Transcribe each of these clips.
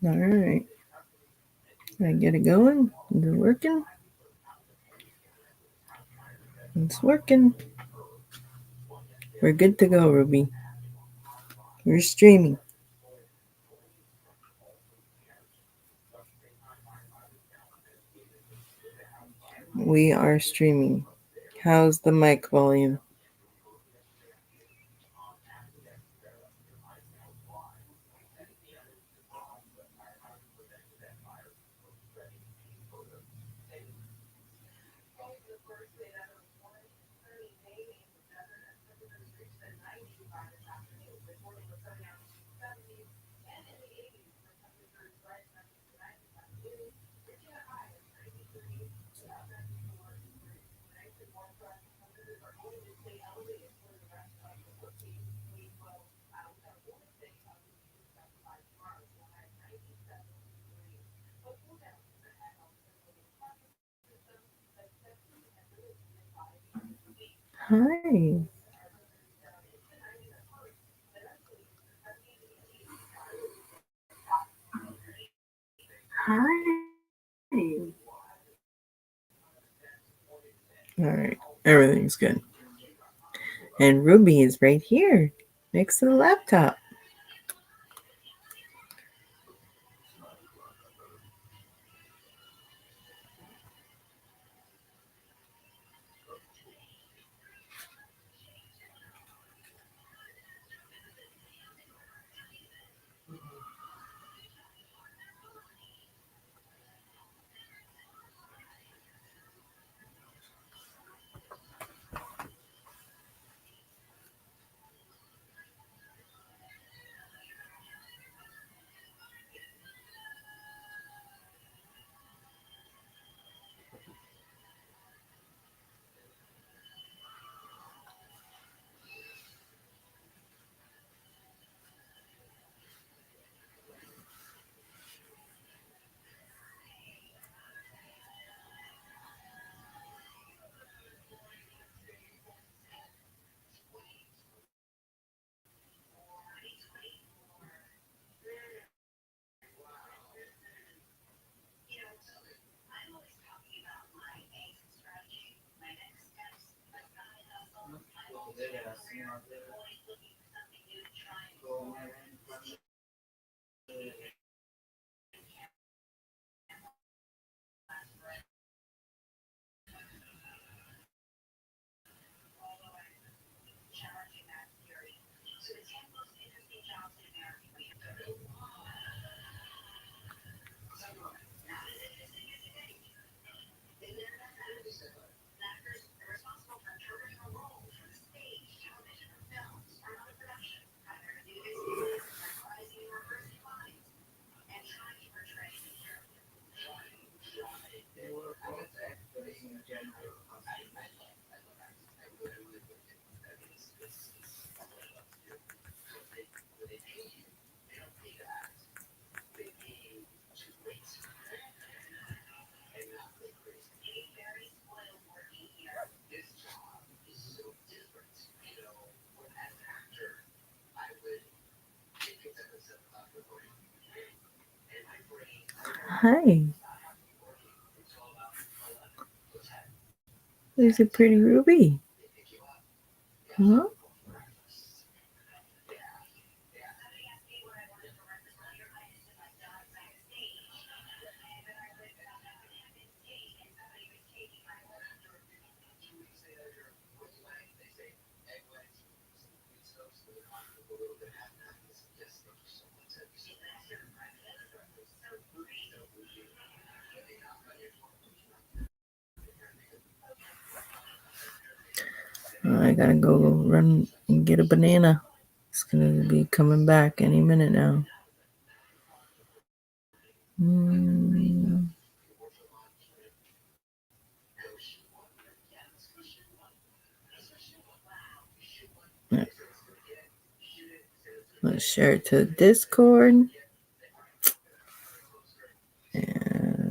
All right. Did I get it going? Is it working? It's working. We're good to go, Ruby. We're streaming. We are streaming. How's the mic volume? Hi. Hi. All right. Everything's good. And Ruby is right here next to the laptop. Hi. There's a pretty Ruby. Huh? I gotta go run and get a banana. It's gonna be coming back any minute now. Let's share it to Discord. And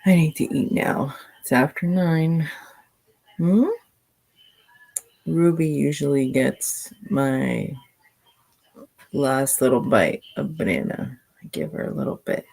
I need to eat now. It's after 9. Ruby usually gets my last little bite of banana. I give her a little bit.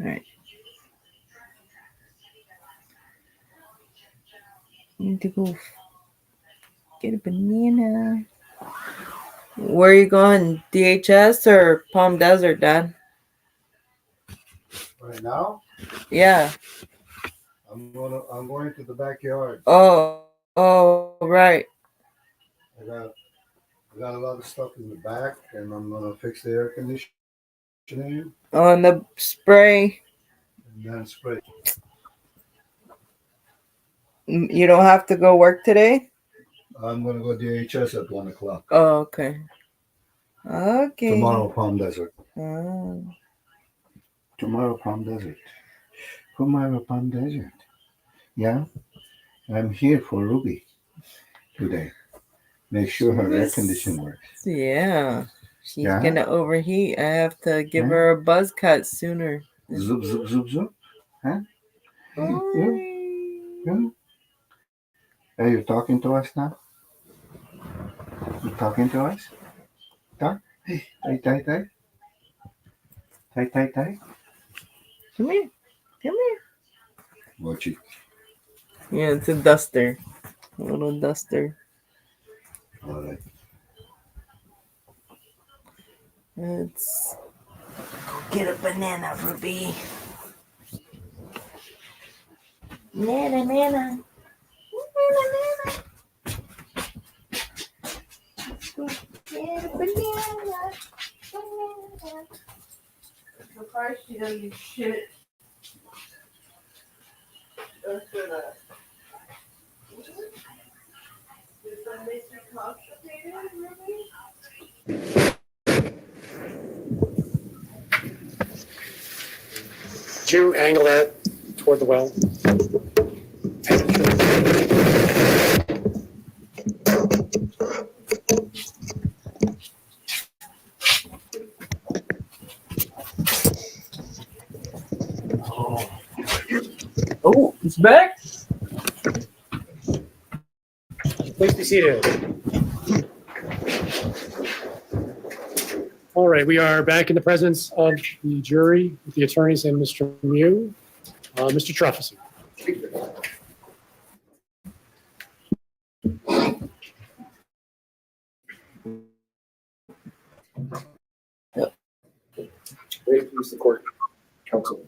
All right. Need to go get a banana. Where are you going? DHS or Palm Desert, Dad? Right now? Yeah. I'm going to the backyard. Oh, right. I got a lot of stuff in the back, and I'm gonna fix the air conditioning. Oh, and the spray. And then spray. You don't have to go work today? I'm gonna go DHS at 1 o'clock. Oh, okay. Okay. Tomorrow, Palm Desert. Oh. Tomorrow, Palm Desert. Tomorrow, Palm Desert. Yeah? I'm here for Ruby today. Make sure her air conditioning works. Yeah. She's gonna overheat. I have to give her a buzz cut sooner. Zoop, zoop, zoop, zoop. Huh? Yeah. Are you talking to us now? You talking to us? Talk? Hey, tie. Tie. Come here. Mochi. Yeah, it's a duster. A little duster. All right. Let's go get a banana, Ruby. Banana. Let's go get a banana. I'm surprised she doesn't shit. Just for that. Did that make you constipated, Ruby? Did you angle that toward the well? Oh, it's back? Please be seated. All right, we are back in the presence of the jury with the attorneys and Mr. Miu. Mr. Truffison. May it please the court, counsel.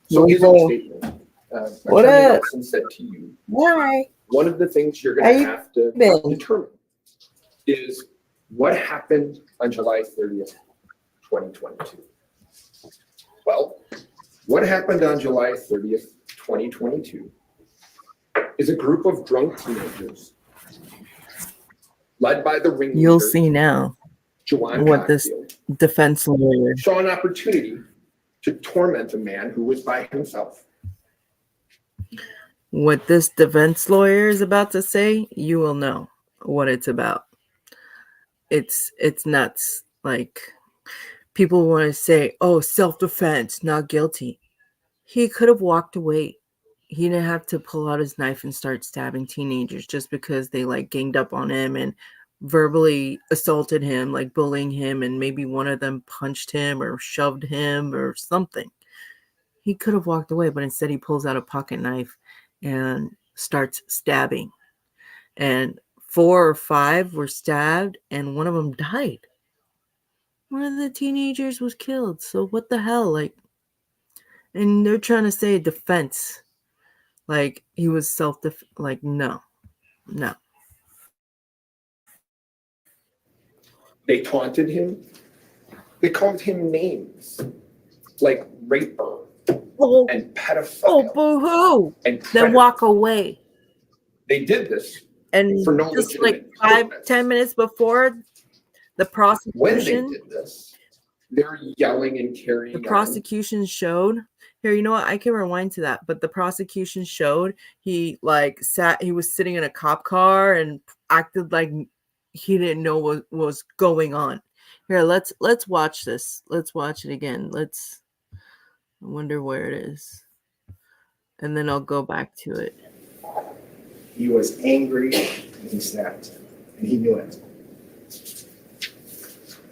So here's a statement. What Attorney up? Nelson said to you, Why? one of the things you're going to have to been? determine is what happened on July 30th, 2022. Well, what happened on July 30th, 2022 is a group of drunk teenagers led by the ringleader, You'll see now Joanne what this Cockfield, defense lawyer. saw an opportunity to torment a man who was by himself. What this defense lawyer is about to say, you will know what it's about. It's nuts. Like, people want to say, oh, self-defense, not guilty. He could have walked away. He didn't have to pull out his knife and start stabbing teenagers just because they like ganged up on him and verbally assaulted him, like bullying him, and maybe one of them punched him or shoved him or something. He could have walked away, but instead he pulls out a pocket knife and starts stabbing. And 4 or 5 were stabbed and one of them died. One of the teenagers was killed. So what the hell? Like, and they're trying to say defense. Like, he was like, no. They taunted him. They called him names like raper Oh, and pedophile. oh, boo-hoo. And Then walk away. They did this And for no just like legitimate 5-10 purpose. minutes before the When they prosecution, did this, they're yelling and carrying the on. prosecution showed here, you know what? I can rewind to that, but the prosecution showed he was sitting in a cop car and acted like he didn't know what was going on. Here, let's watch this. Let's watch it again. I wonder where it is. And then I'll go back to it. He was angry and he snapped, and he knew it.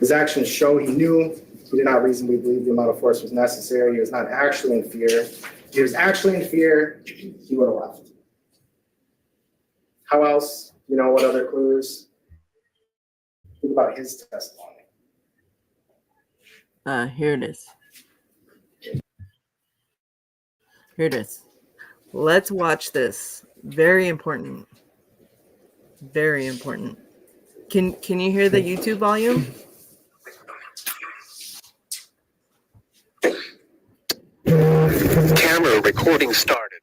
His actions show he knew he did not reasonably believe the amount of force was necessary. He was not actually in fear. If he was actually in fear, he would have left. How else? You know, what other clues? Think about his testimony. Here it is. Here it is. Let's watch this. Very important. Very important. Can you hear the YouTube volume? Camera recording started.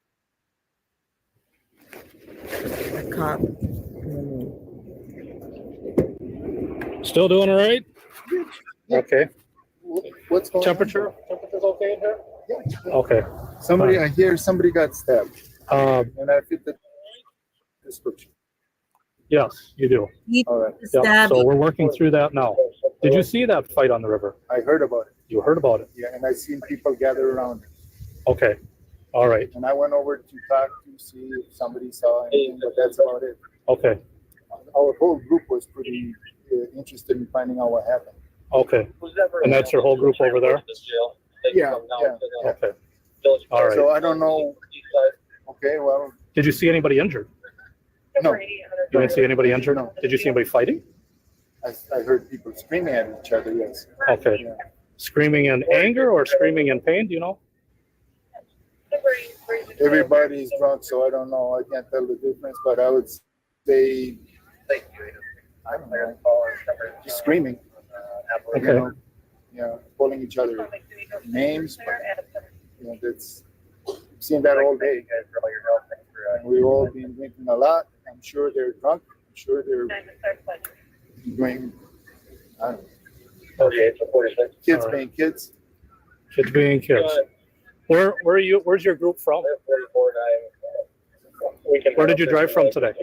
Cop. Still doing all right? Okay. What's going Temperature's okay in here? on? Okay. Somebody, I hear somebody got stabbed, and I fit the description. Yes, you do. All right. Yeah, Stab. so we're working through that now. Did you see that fight on the river? I heard about it. You heard about it? Yeah, and I seen people gather around it. Okay. All right. And I went over to talk to see if somebody saw anything, but that's about it. Okay. Our whole group was pretty interested in finding out what happened. Okay. And that's your whole group over there? Yeah. Okay. All right. So I don't know. Okay, well, Did you see anybody injured? no, You didn't see anybody injured? No. Did you see anybody fighting? I heard people screaming at each other. Yes. Okay. Yeah. Screaming in anger or screaming in pain? Do you know? Everybody's drunk, so I don't know. I can't tell the difference, but I would say, I don't know, just screaming. Okay. You know, yeah, calling each other names. But, you know, that's seen that all day. And we've all been drinking a lot. I'm sure they're drunk. I'm sure they're doing, I don't know, kids All right. being kids. Kids being kids. Where are you? Where's your group from? Where did you drive from today?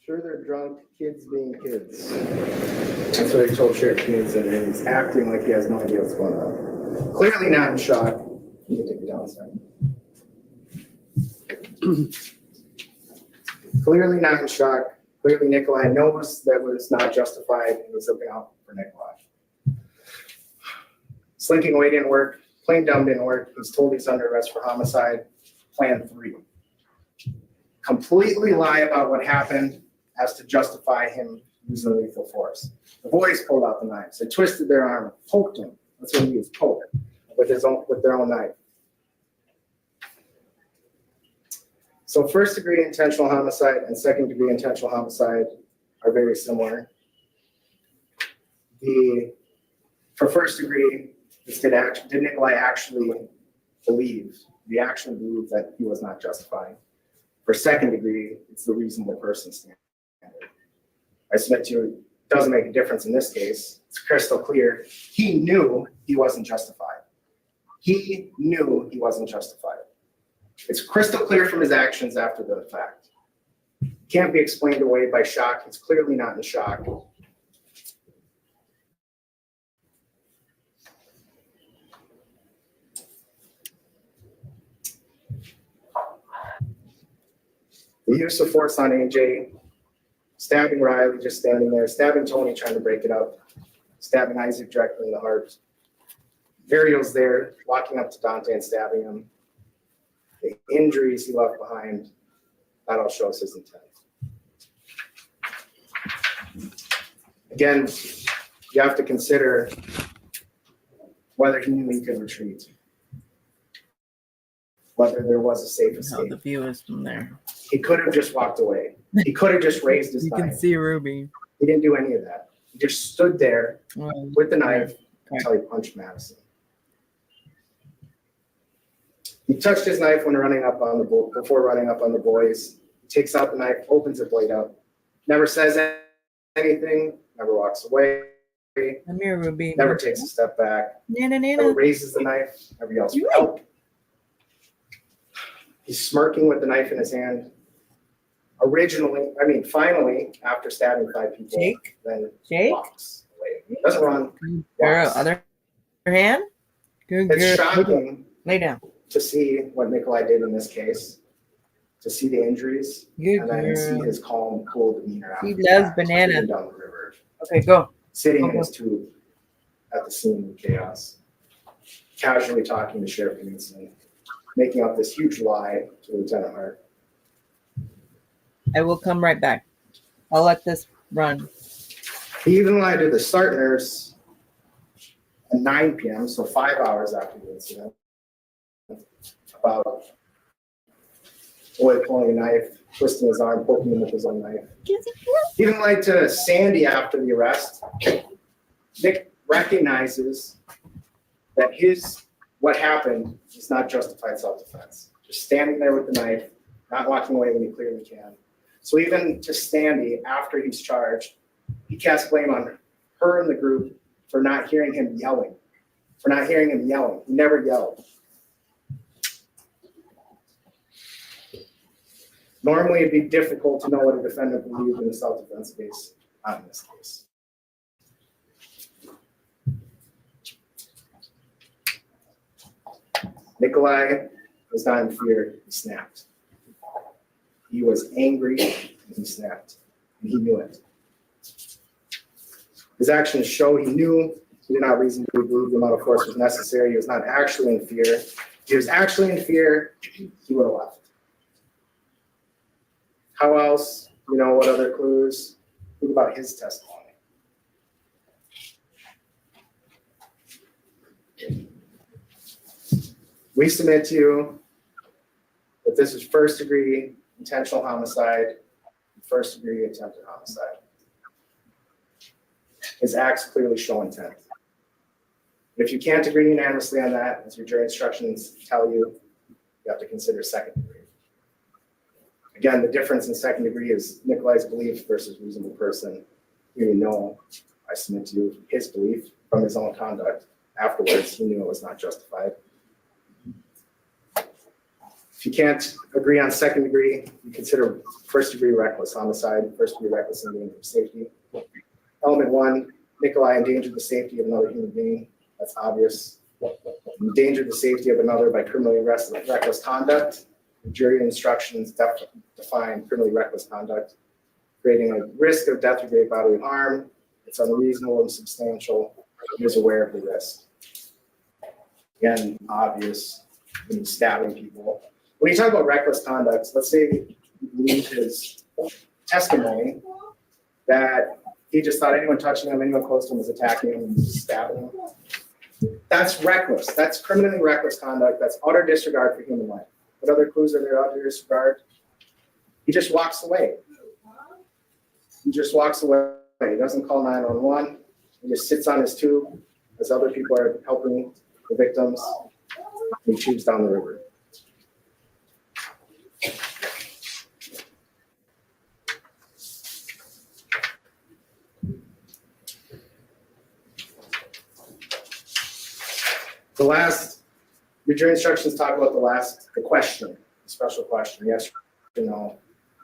Sure, they're drunk, kids being kids. That's what I told Sheriff Coons, and he's acting like he has no idea what's going on. Clearly not in shock. You can take it down, son. Clearly not in shock. Clearly Nicolae knows that was not justified and was looking out for Nicolae. Slinking away didn't work. Plain dumb didn't work. He's told he's under arrest for homicide. Plan 3. Completely lie about what happened as to justify him using lethal force. The boys pulled out the knives. They twisted their arm, poked him. That's what he used, poke, with their own knife. So first degree intentional homicide and second degree intentional homicide are very similar. For first degree, Did Nicolae actually believe that he was not justifying? For second degree, it's the reasonable person standard. I submit to you, it doesn't make a difference in this case. It's crystal clear. He knew he wasn't justified. He knew he wasn't justified. It's crystal clear from his actions after the fact. Can't be explained away by shock. He's clearly not in shock. The use of force on AJ, stabbing Riley just standing there, stabbing Tony trying to break it up, stabbing Isaac directly in the heart. Ariel's there, walking up to Dante and stabbing him. The injuries he left behind, that all shows his intent. Again, you have to consider whether he knew he could retreat, whether there was a safe How the escape. view is from there. He could have just walked away. He could have just raised his You can knife. see Ruby. He didn't do any of that. He just stood there Well, with the knife until he punched Madison. He touched his knife when running up on the before running up on the boys. He takes out the knife, opens the blade up, never says anything, never walks away, come here, Ruby. never takes a step back, Nana, never Nana. raises the knife, never yells for help. He's smirking with the knife in his hand. Finally, after stabbing 5 people, Jake? then Jake? walks away. Doesn't run. Girl, Walks. other hand. Good It's girl. shocking Lay down. to see what Nicolae did in this case, to see the injuries, Good and then see girl. his calm, cool demeanor. He after loves that, banana. moving down the river, Okay, go. sitting in his tube at the scene of chaos, casually talking to Sheriff Knudsen, making up this huge lie to Lieutenant Hart. I will come right back. I'll let this run. He even lied to the start nurse at 9 p.m., so 5 hours after the incident, about boy pulling a knife, twisting his arm, poking him with his own knife. He even lied to Sandy after the arrest. Nick recognizes that what happened is not justified self-defense. Just standing there with the knife, not walking away when he clearly can. So even to Sandy, after he's charged, he casts blame on her and the group for not hearing him yelling. He never yelled. Normally, it'd be difficult to know what a defendant believed in a self-defense case, not in this case. Nicolae was not in fear, he snapped. He was angry and he snapped, and he knew it. His actions show he knew he did not reasonably believe the amount of force was necessary. He was not actually in fear. If he was actually in fear, he would have left. How else? What other clues? Think about his testimony. We submit to you that this is first-degree intentional homicide, first-degree attempted homicide. His acts clearly show intent. If you can't agree unanimously on that, as your jury instructions tell you, you have to consider second degree. Again, the difference in second degree is Nicolae's belief versus reasonable person. You know, I submit to you his belief from his own conduct. Afterwards, he knew it was not justified. If you can't agree on second degree, you consider first degree reckless homicide, first degree reckless endanger of safety. Element 1, Nicolae endangered the safety of another human being. That's obvious. Endangered the safety of another by criminally reckless conduct. The jury instructions define criminally reckless conduct, creating a risk of death or great bodily harm. It's unreasonable and substantial. He was aware of the risk. Again, obvious when he's stabbing people. When you talk about reckless conduct, let's say you believe his testimony that he just thought anyone touching him, anyone close to him was attacking him and stabbing him. That's reckless. That's criminally reckless conduct. That's utter disregard for human life. What other clues are there utter disregard? He just walks away. He just walks away. He doesn't call 911. He just sits on his tube as other people are helping the victims, he shoots down the river. The last, your jury instructions talk about the question, the special question, yes or no.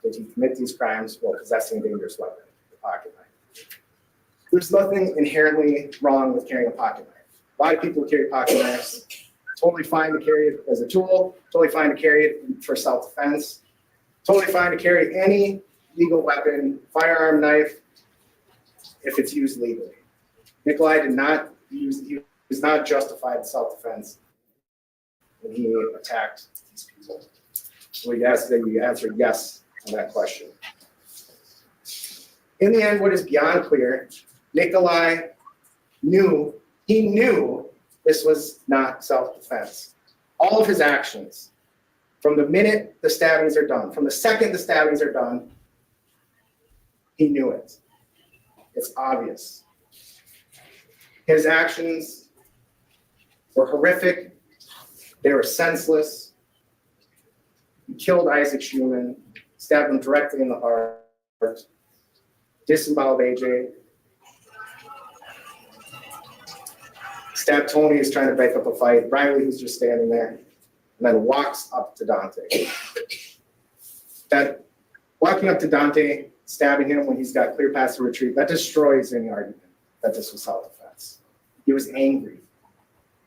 Did he commit these crimes while possessing a dangerous weapon, a pocket knife? There's nothing inherently wrong with carrying a pocket knife. A lot of people carry pocket knives. Totally fine to carry it as a tool, totally fine to carry it for self-defense, totally fine to carry any legal weapon, firearm, knife, if it's used legally. Nicolae did not use, he was not justified in self-defense when he attacked these people. So we asked that you answer yes on that question. In the end, what is beyond clear, Nicolae knew this was not self-defense. All of his actions, from the minute the stabbings are done, from the second the stabbings are done, he knew it. It's obvious. His actions were horrific. They were senseless. He killed Isaac Schumann, stabbed him directly in the heart, disemboweled AJ, stabbed Tony, who's trying to break up a fight, Riley, who's just standing there, and then walks up to Dante. That walking up to Dante, stabbing him when he's got clear paths to retreat, that destroys any argument that this was self-defense. He was angry.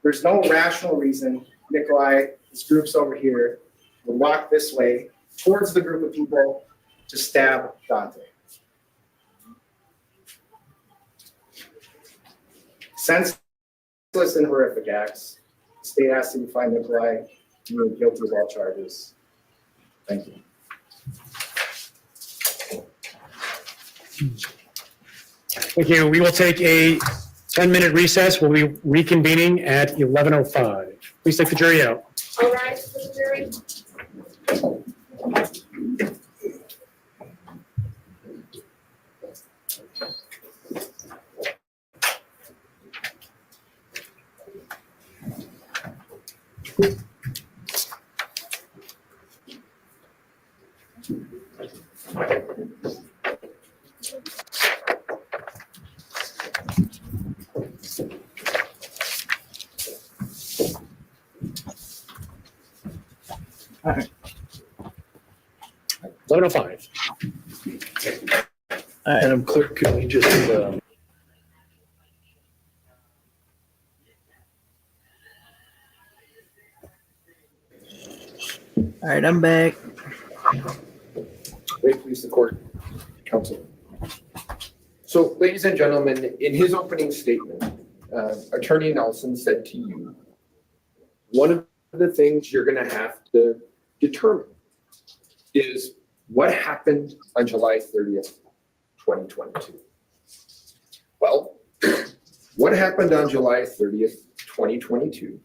There's no rational reason Nicolae, his group's over here, would walk this way towards the group of people to stab Dante. Senseless and horrific acts. The state asks that you find Nicolae guilty of all charges. Thank you. Thank you. We will take a 10-minute recess. We'll be reconvening at 11:05. Please take the jury out. All rise for the jury. All right. 11:05. All right. Madam Clerk, could we just, All right, I'm back. Wait, please, the court, counsel. So, ladies and gentlemen, in his opening statement, Attorney Nelson said to you, one of the things you're going to have to determine is what happened on July 30th, 2022. Well, what happened on July 30th, 2022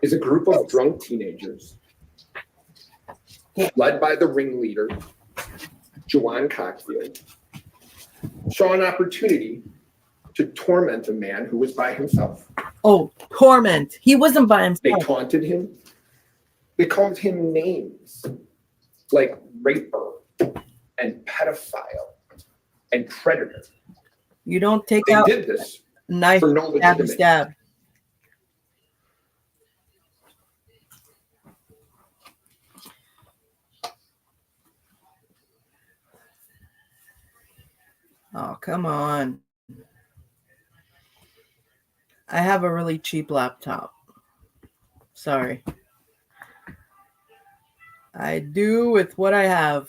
is a group of drunk teenagers led by the ringleader, Juwan Cockfield, saw an opportunity to torment a man who was by himself. Oh, torment. He wasn't by They himself. taunted him. They called him names like raper and pedophile and predator. You don't take They out did this knife, for no stab, legitimate. stab. Oh, come on. I have a really cheap laptop. Sorry. I do with what I have.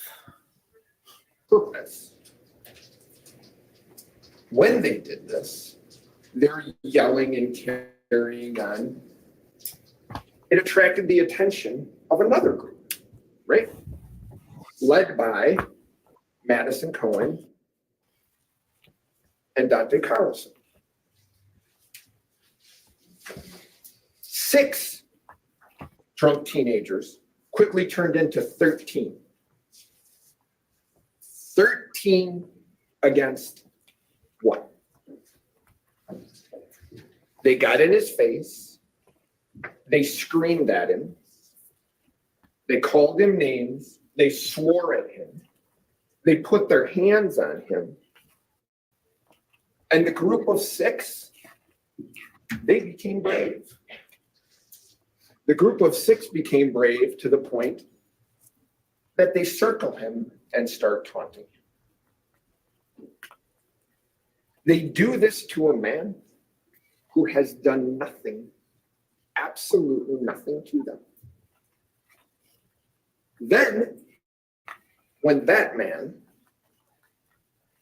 Purpose. When they did this, they're yelling and carrying on. It attracted the attention of another group, right? Led by Madison Cohen and Dante Carlson. 6 drunk teenagers quickly turned into 13. 13 against 1. They got in his face. They screamed at him. They called him names. They swore at him. They put their hands on him. And the group of 6, they became brave. The group of 6 became brave to the point that they circle him and start taunting him. They do this to a man who has done nothing, absolutely nothing to them. Then, when that man,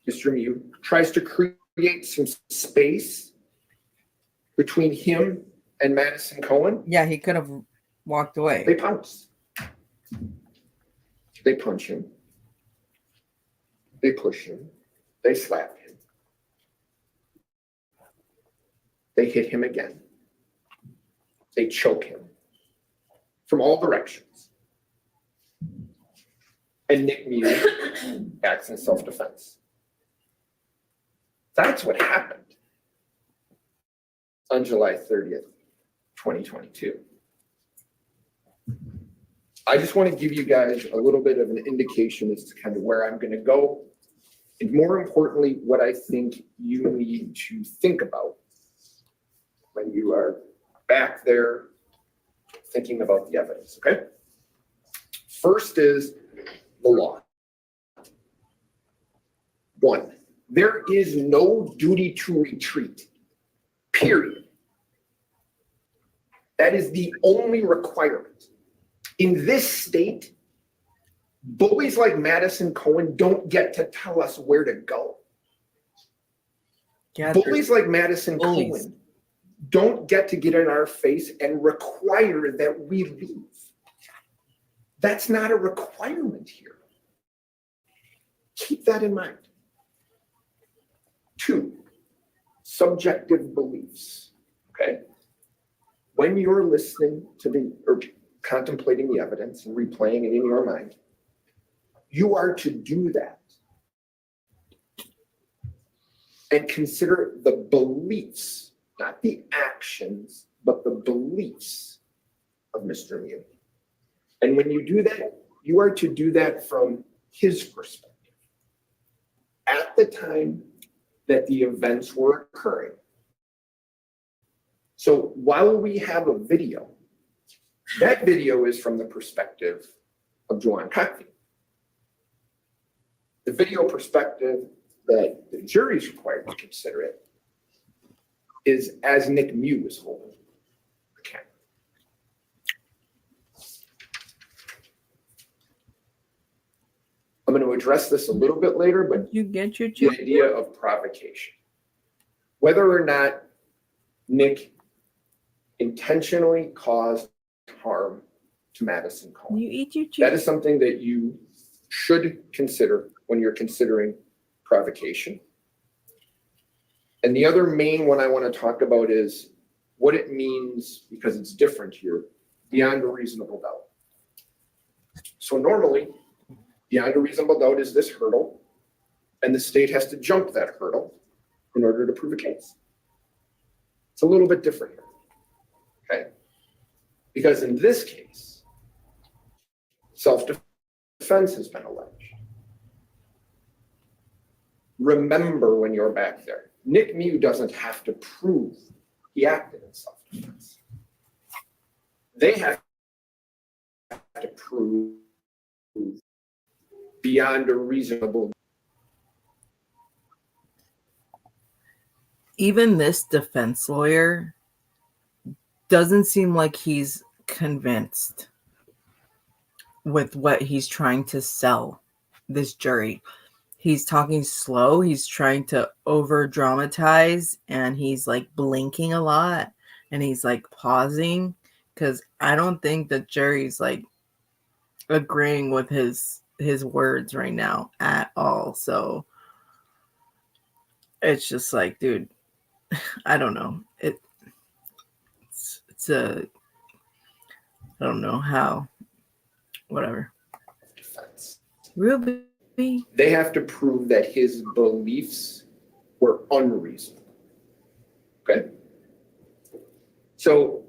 Mr. Miu, tries to create some space between him and Madison Cohen, Yeah, he could have walked away. they pounce. They punch him. They push him. They slap him. They hit him again. They choke him from all directions. And Nick Miu acts in self-defense. That's what happened on July 30th, 2022. I just want to give you guys a little bit of an indication as to kind of where I'm going to go, and more importantly, what I think you need to think about when you are back there thinking about the evidence, okay? First is the law. 1, there is no duty to retreat, period. That is the only requirement. In this state, bullies like Madison Cohen don't get to tell us where to go. Yeah, Bullies like Madison bullies. Cohen don't get to get in our face and require that we leave. That's not a requirement here. Keep that in mind. 2, subjective beliefs, okay? When you're listening to or contemplating the evidence and replaying it in your mind, you are to do that and consider the beliefs, not the actions, but the beliefs of Mr. Miu. And when you do that, you are to do that from his perspective. At the time that the events were occurring. So while we have a video, that video is from the perspective of Joanne Cockfield. The video perspective that the jury is required to consider it is as Nick Miu is holding the camera. I'm going to address this a little bit later, but You get your the idea of provocation. Whether or not Nick intentionally caused harm to Madison Cohen. You eat your That is something that you should consider when you're considering provocation. And the other main one I want to talk about is what it means, because it's different here, beyond a reasonable doubt. So normally, beyond a reasonable doubt is this hurdle, and the state has to jump that hurdle in order to prove a case. It's a little bit different here, okay? Because in this case, self-defense has been alleged. Remember when you're back there, Nick Miu doesn't have to prove he acted in self-defense. They have to prove beyond a reasonable. Even this defense lawyer doesn't seem like he's convinced with what he's trying to sell this jury. He's talking slow, he's trying to over dramatize, and he's like blinking a lot, and he's like pausing, because I don't think the jury's like agreeing with his words right now at all. So it's just like, dude, I don't know. It's a, I don't know how, whatever. Defense. Ruby. They have to prove that his beliefs were unreasonable. Okay? So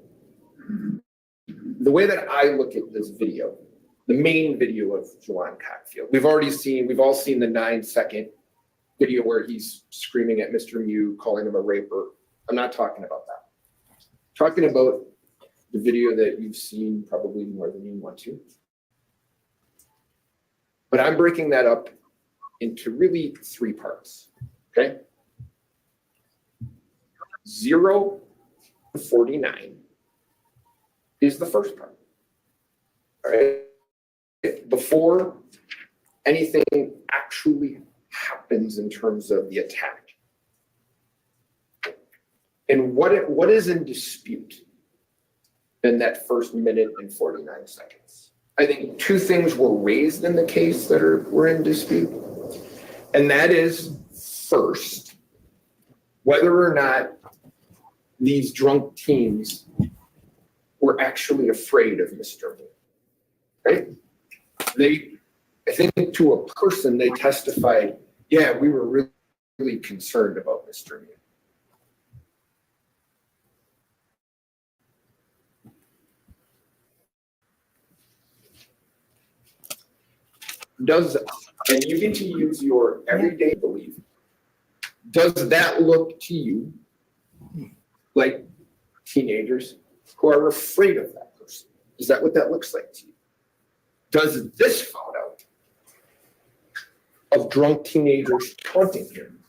the way that I look at this video, the main video of Juwan Cockfield, we've all seen the 9-second video where he's screaming at Mr. Miu, calling him a raper. I'm not talking about that. I'm talking about the video that you've seen probably more than you want to. But I'm breaking that up into really 3 parts, okay? 0 to 49 is the first part, all right? Before anything actually happens in terms of the attack. And what is in dispute in that first minute and 49 seconds? I think 2 things were raised in the case that were in dispute. And that is, first, whether or not these drunk teens were actually afraid of Mr. Miu, right? I think to a person, they testified, yeah, we were really, really concerned about Mr. Miu. And you get to use your everyday belief. Does that look to you like teenagers who are afraid of that person? Is that what that looks like to you? Does this photo of drunk teenagers taunting him,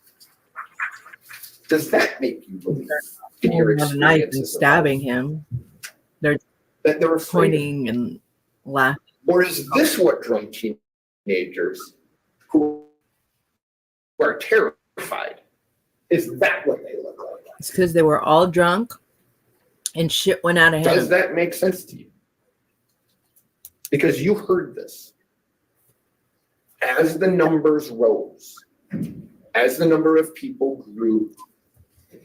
does that make you believe in your Have a knife and experiences of stabbing life him. that they're afraid of? Pointing and laughing. Or is this what drunk teenagers who are terrified, is that what they look like? It's because they were all drunk and shit went out of hand. Does that make sense to you? Because you heard this. As the numbers rose, as the number of people grew,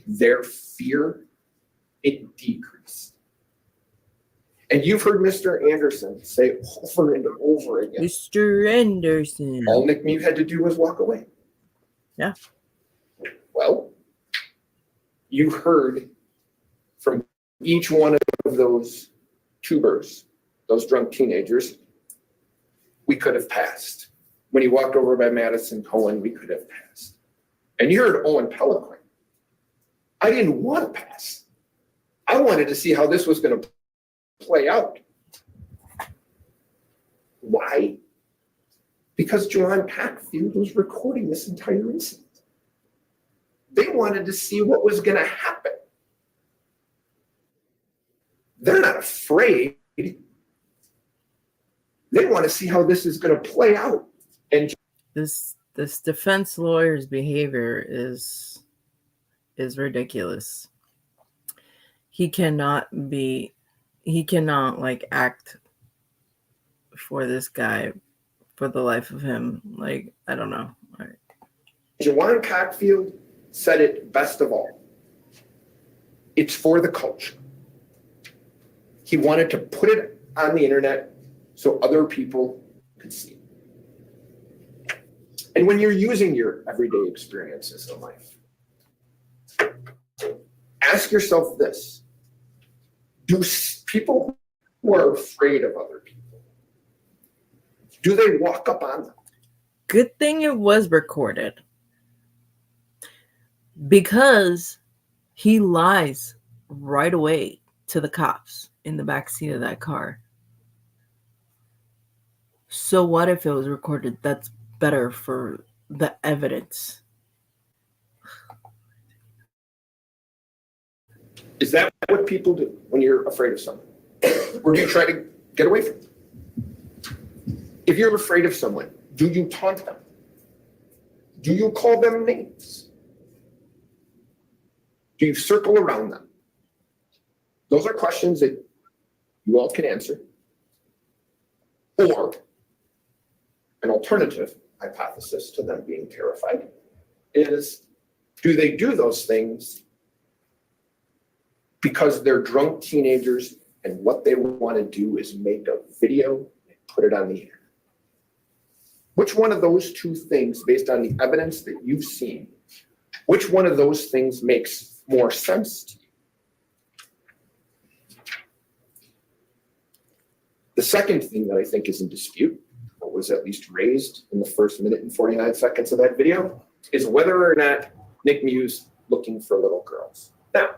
their fear, it decreased. And you've heard Mr. Anderson say over and over again, Mr. Anderson. all Nick Miu had to do was walk away. Yeah. Well, you heard from each one of those tubers, those drunk teenagers, we could have passed. When he walked over by Madison Cohen, we could have passed. And you heard Owen Peloquin. I didn't want to pass. I wanted to see how this was going to play out. Why? Because Juwan Cockfield was recording this entire incident. They wanted to see what was going to happen. They're not afraid. They want to see how this is going to play out. And This defense lawyer's behavior is ridiculous. He cannot like act for this guy for the life of him. Like, I don't know. Juwan Cockfield said it best of all. It's for the culture. He wanted to put it on the internet so other people could see. And when you're using your everyday experiences in life, ask yourself this. Do people who are afraid of other people, do they walk up on them? Good thing it was recorded. Because he lies right away to the cops in the backseat of that car. So what if it was recorded? That's better for the evidence. Is that what people do when you're afraid of someone? Or do you try to get away from them? If you're afraid of someone, do you taunt them? Do you call them names? Do you circle around them? Those are questions that you all can answer. Or an alternative hypothesis to them being terrified is, do they do those things because they're drunk teenagers and what they want to do is make a video and put it on the internet? Which one of those 2 things, based on the evidence that you've seen, which one of those things makes more sense to you? The second thing that I think is in dispute, or was at least raised in the first minute and 49 seconds of that video, is whether or not Nick Miu's looking for little girls. Now,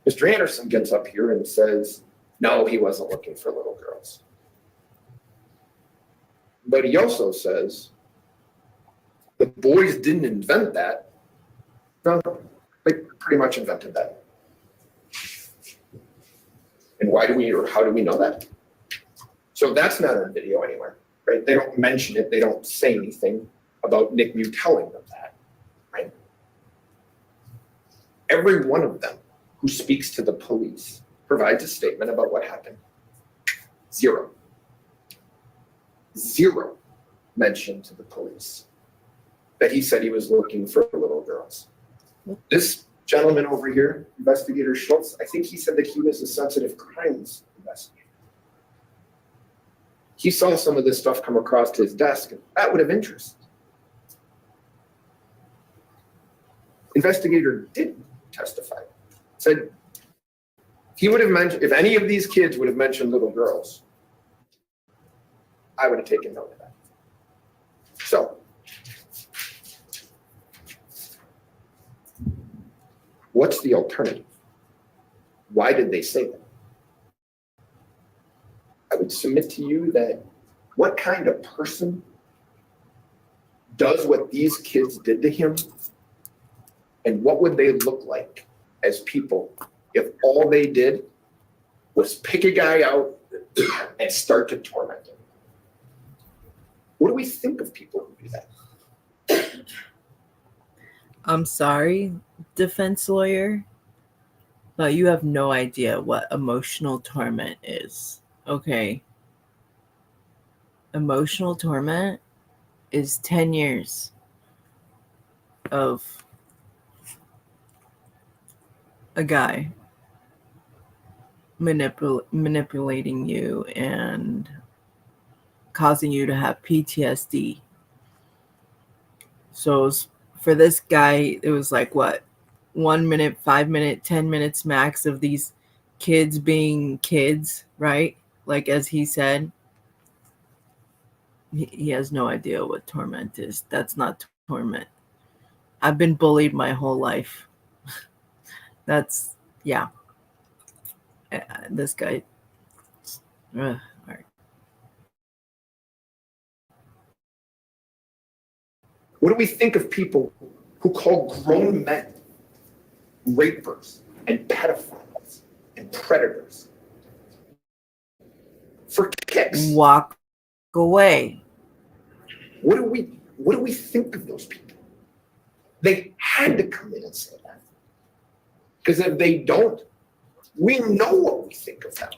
Mr. Anderson gets up here and says, no, he wasn't looking for little girls. But he also says, the boys didn't invent that. No, they pretty much invented that. And why do we, or how do we know that? So that's not on video anywhere, right? They don't mention it. They don't say anything about Nick Miu telling them that, right? Every one of them who speaks to the police provides a statement about what happened. Zero mention to the police that he said he was looking for little girls. This gentleman over here, Investigator Schultz, I think he said that he was a sensitive crimes investigator. He saw some of this stuff come across his desk, and that would have interest. Investigator didn't testify. Said he would have mentioned, if any of these kids would have mentioned little girls, I would have taken note of that. So, what's the alternative? Why did they say that? I would submit to you that what kind of person does what these kids did to him, and what would they look like as people if all they did was pick a guy out and start to torment him? What do we think of people who do that? I'm sorry, defense lawyer, but you have no idea what emotional torment is. Okay. Emotional torment is 10 years of a guy manipulating you and causing you to have PTSD. So for this guy, it was like what? 1 minute, 5 minute, 10 minutes max of these kids being kids, right? Like as he said, he has no idea what torment is. That's not torment. I've been bullied my whole life. That's, yeah. This guy. All right. What do we think of people who call grown men rapers and pedophiles and predators for kicks? Walk away. What do we think of those people? They had to come in and say that. Because if they don't, we know what we think of them.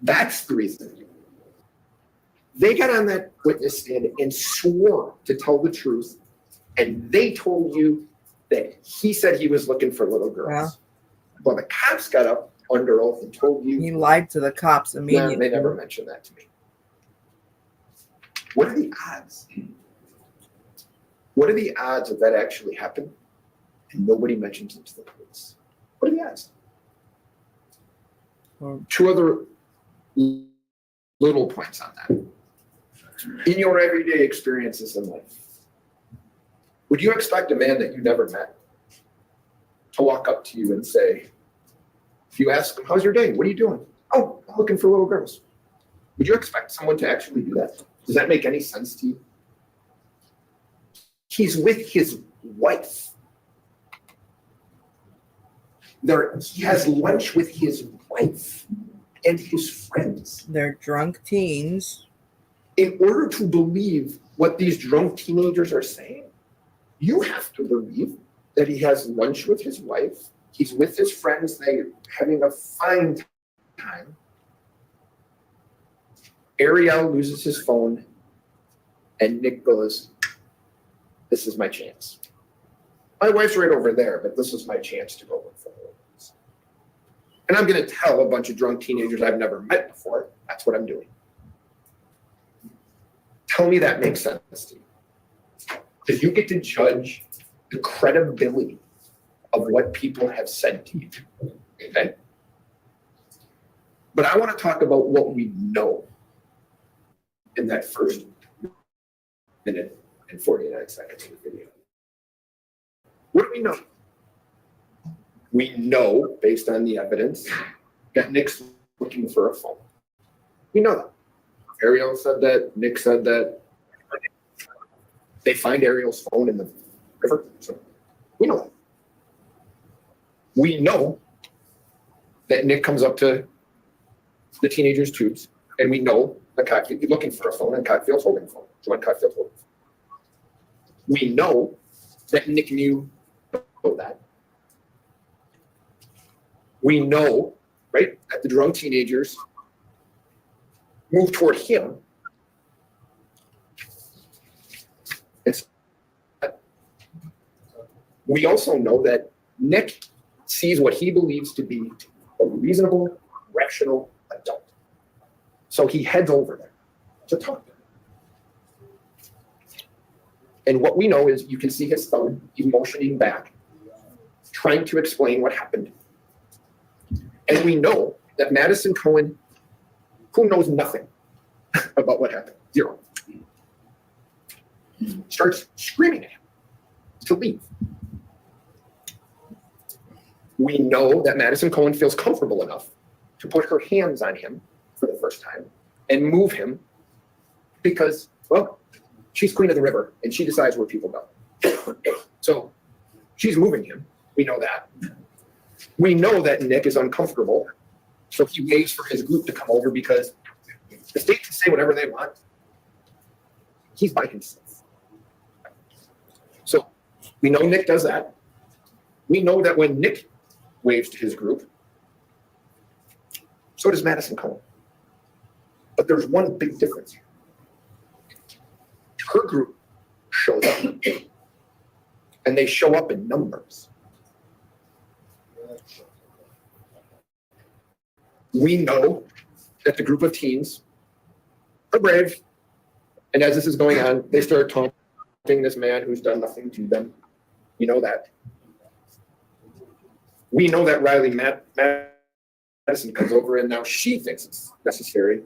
That's the reason. They got on that witness stand and swore to tell the truth, and they told you that he said he was looking for little girls. Yeah. Well, the cops got up under oath and told you. He lied to the cops immediately. No, they never mentioned that to me. What are the odds? What are the odds of that actually happened and nobody mentions it to the police? What are the odds? Two other little points on that. In your everyday experiences in life, would you expect a man that you never met to walk up to you and say, if you ask him, how's your day? What are you doing? Oh, I'm looking for little girls. Would you expect someone to actually do that? Does that make any sense to you? He's with his wife. He has lunch with his wife and his friends. They're drunk teens. In order to believe what these drunk teenagers are saying, you have to believe that he has lunch with his wife, he's with his friends, they're having a fine time. Ariel loses his phone, and Nick goes, this is my chance. My wife's right over there, but this is my chance to go look for her. And I'm going to tell a bunch of drunk teenagers I've never met before, that's what I'm doing. Tell me that makes sense to you. Because you get to judge the credibility of what people have said to you. Okay? But I want to talk about what we know in that first minute and 49 seconds of the video. What do we know? We know, based on the evidence, that Nick's looking for a phone. We know that. Ariel said that, Nick said that. They find Ariel's phone in the river. So we know that. We know that Nick comes up to the teenager's tubes, and we know that Cotfield's looking for a phone, and Cotfield's holding a phone. Joanne Cotfield's holding a phone. We know that Nick knew that. We know, right, that the drunk teenagers move toward him. We also know that Nick sees what he believes to be a reasonable, rational adult. So he heads over there to talk to him. And what we know is you can see his thumb, he's motioning back, trying to explain what happened. And we know that Madison Cohen, who knows nothing about what happened, zero, starts screaming at him to leave. We know that Madison Cohen feels comfortable enough to put her hands on him for the first time and move him because, well, she's queen of the river and she decides where people go. So she's moving him. We know that. We know that Nick is uncomfortable, so he waits for his group to come over because the state can say whatever they want. He's by himself. So we know Nick does that. We know that when Nick waves to his group, so does Madison Cohen. But there's one big difference here. Her group shows up, and they show up in numbers. We know that the group of teens are brave, and as this is going on, they start taunting this man who's done nothing to them. We know that. We know that Riley Madison comes over, and now she thinks it's necessary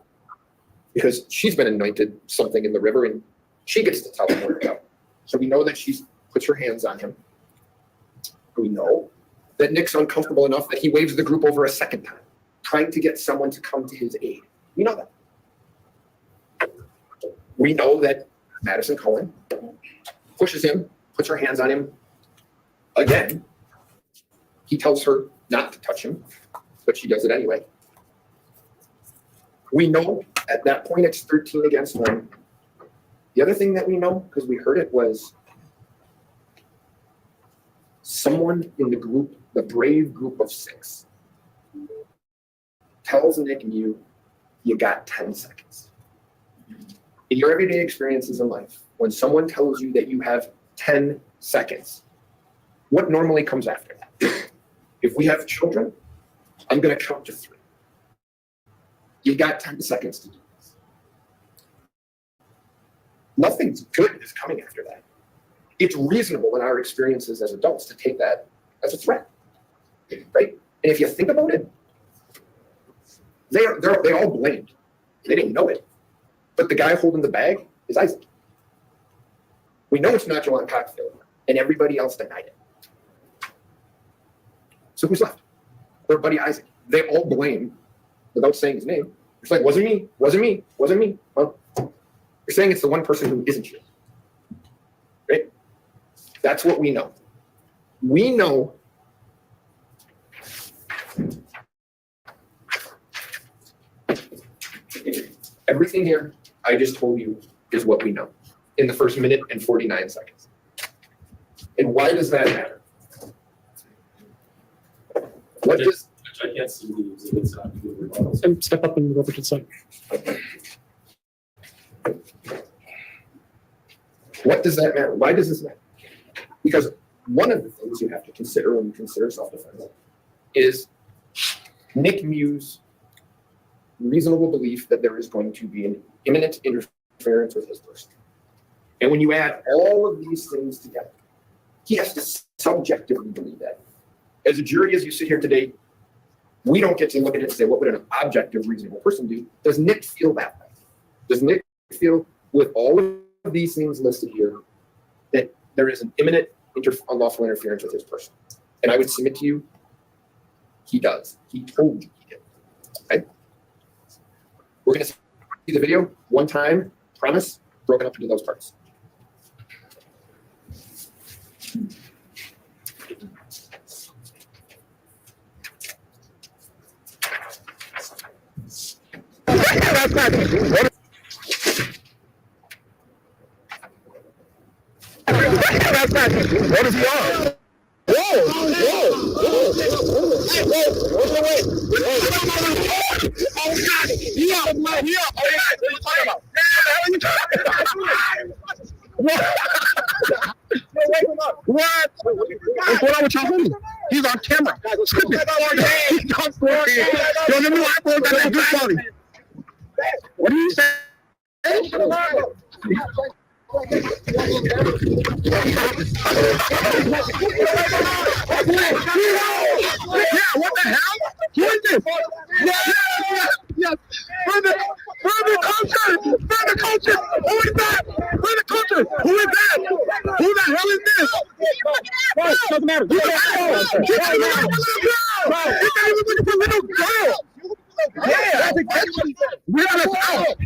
because she's been anointed something in the river, and she gets to tell him where to go. So we know that she puts her hands on him. We know that Nick's uncomfortable enough that he waves the group over a second time, trying to get someone to come to his aid. We know that. We know that Madison Cohen pushes him, puts her hands on him again. He tells her not to touch him, but she does it anyway. We know at that point it's 13 against 1. The other thing that we know, because we heard it, was someone in the group, the brave group of 6, tells Nick Miu, you got 10 seconds. In your everyday experiences in life, when someone tells you that you have 10 seconds, what normally comes after that? If we have children, I'm going to count to 3. You got 10 seconds to do this. Nothing's good is coming after that. It's reasonable in our experiences as adults to take that as a threat, right? And if you think about it, they're all blamed. They didn't know it, but the guy holding the bag is Isaac. We know it's not Joanne Cockfield, and everybody else denied it. So who's left? Their buddy Isaac. They all blame, without saying his name. It's like, wasn't me, wasn't me, wasn't me. Well, you're saying it's the one person who isn't you, right? That's what we know. We know everything here I just told you is what we know in the first minute and 49 seconds. And why does that matter? What does I can't see the exhibits on the rebuttals. And step up and move over to the side. What does that matter? Why does this matter? Because one of the things you have to consider when you consider self-defense is Nick Miu's reasonable belief that there is going to be an imminent interference with his person. And when you add all of these things together, he has to subjectively believe that. As a jury, as you sit here today, We don't get to look at it and say, what would an objective, reasonable person do? Does Nick feel that way? Does Nick feel, with all of these things listed here, that there is an imminent unlawful interference with his person? And I would submit to you, he does. He told you he did. Okay? We're going to see the video one time, promise, broken up into those parts. What is he on? Whoa! Oh God! He up! Oh God! What are you talking about? What the hell are you talking about? What? What's going on with your homie? He's on camera. He's on camera. Yo, let me laugh for that. Good quality. What do you say? Yeah, what the hell? Who is this? Yes. Further culture. Who is that? Further culture. Who is that? Who the hell is this? Bro, doesn't matter. He's not even looking for little girl. Yeah, we're on a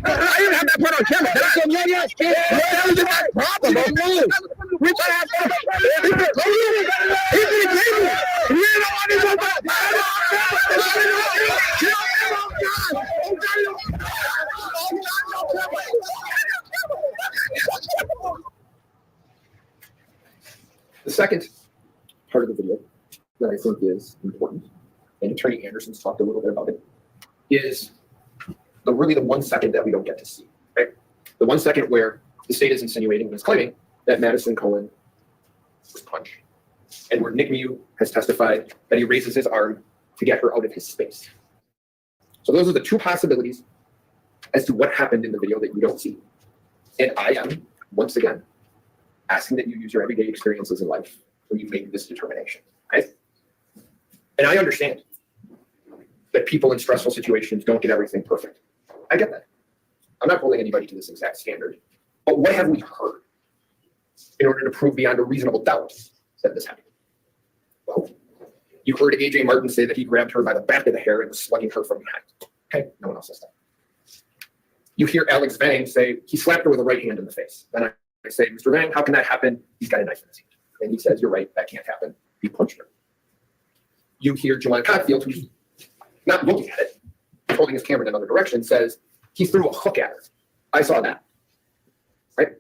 I didn't have that part on camera. That was my problem. We're trying to have fun. He's being crazy. We don't want to go back. The second part of the video that I think is important, and Attorney Anderson's talked a little bit about it, is really the 1 second that we don't get to see, right? The 1 second where the state is insinuating and is claiming that Madison Cohen was punched, and where Nick Miu has testified that he raises his arm to get her out of his space. So those are the two possibilities as to what happened in the video that you don't see. And I am, once again, asking that you use your everyday experiences in life when you make this determination, okay? And I understand that people in stressful situations don't get everything perfect. I get that. I'm not holding anybody to this exact standard. But what have we heard in order to prove beyond a reasonable doubt that this happened? Well, you heard A.J. Martin say that he grabbed her by the back of the hair and was slugging her from behind. Okay, no one else says that. You hear Alex Vang say he slapped her with a right hand in the face. Then I say, Mr. Vang, how can that happen? He's got a knife in his hand. And he says, you're right, that can't happen. He punched her. You hear Joanne Cotfield, who's not looking at it, holding his camera in another direction, says he threw a hook at her. I saw that. Right?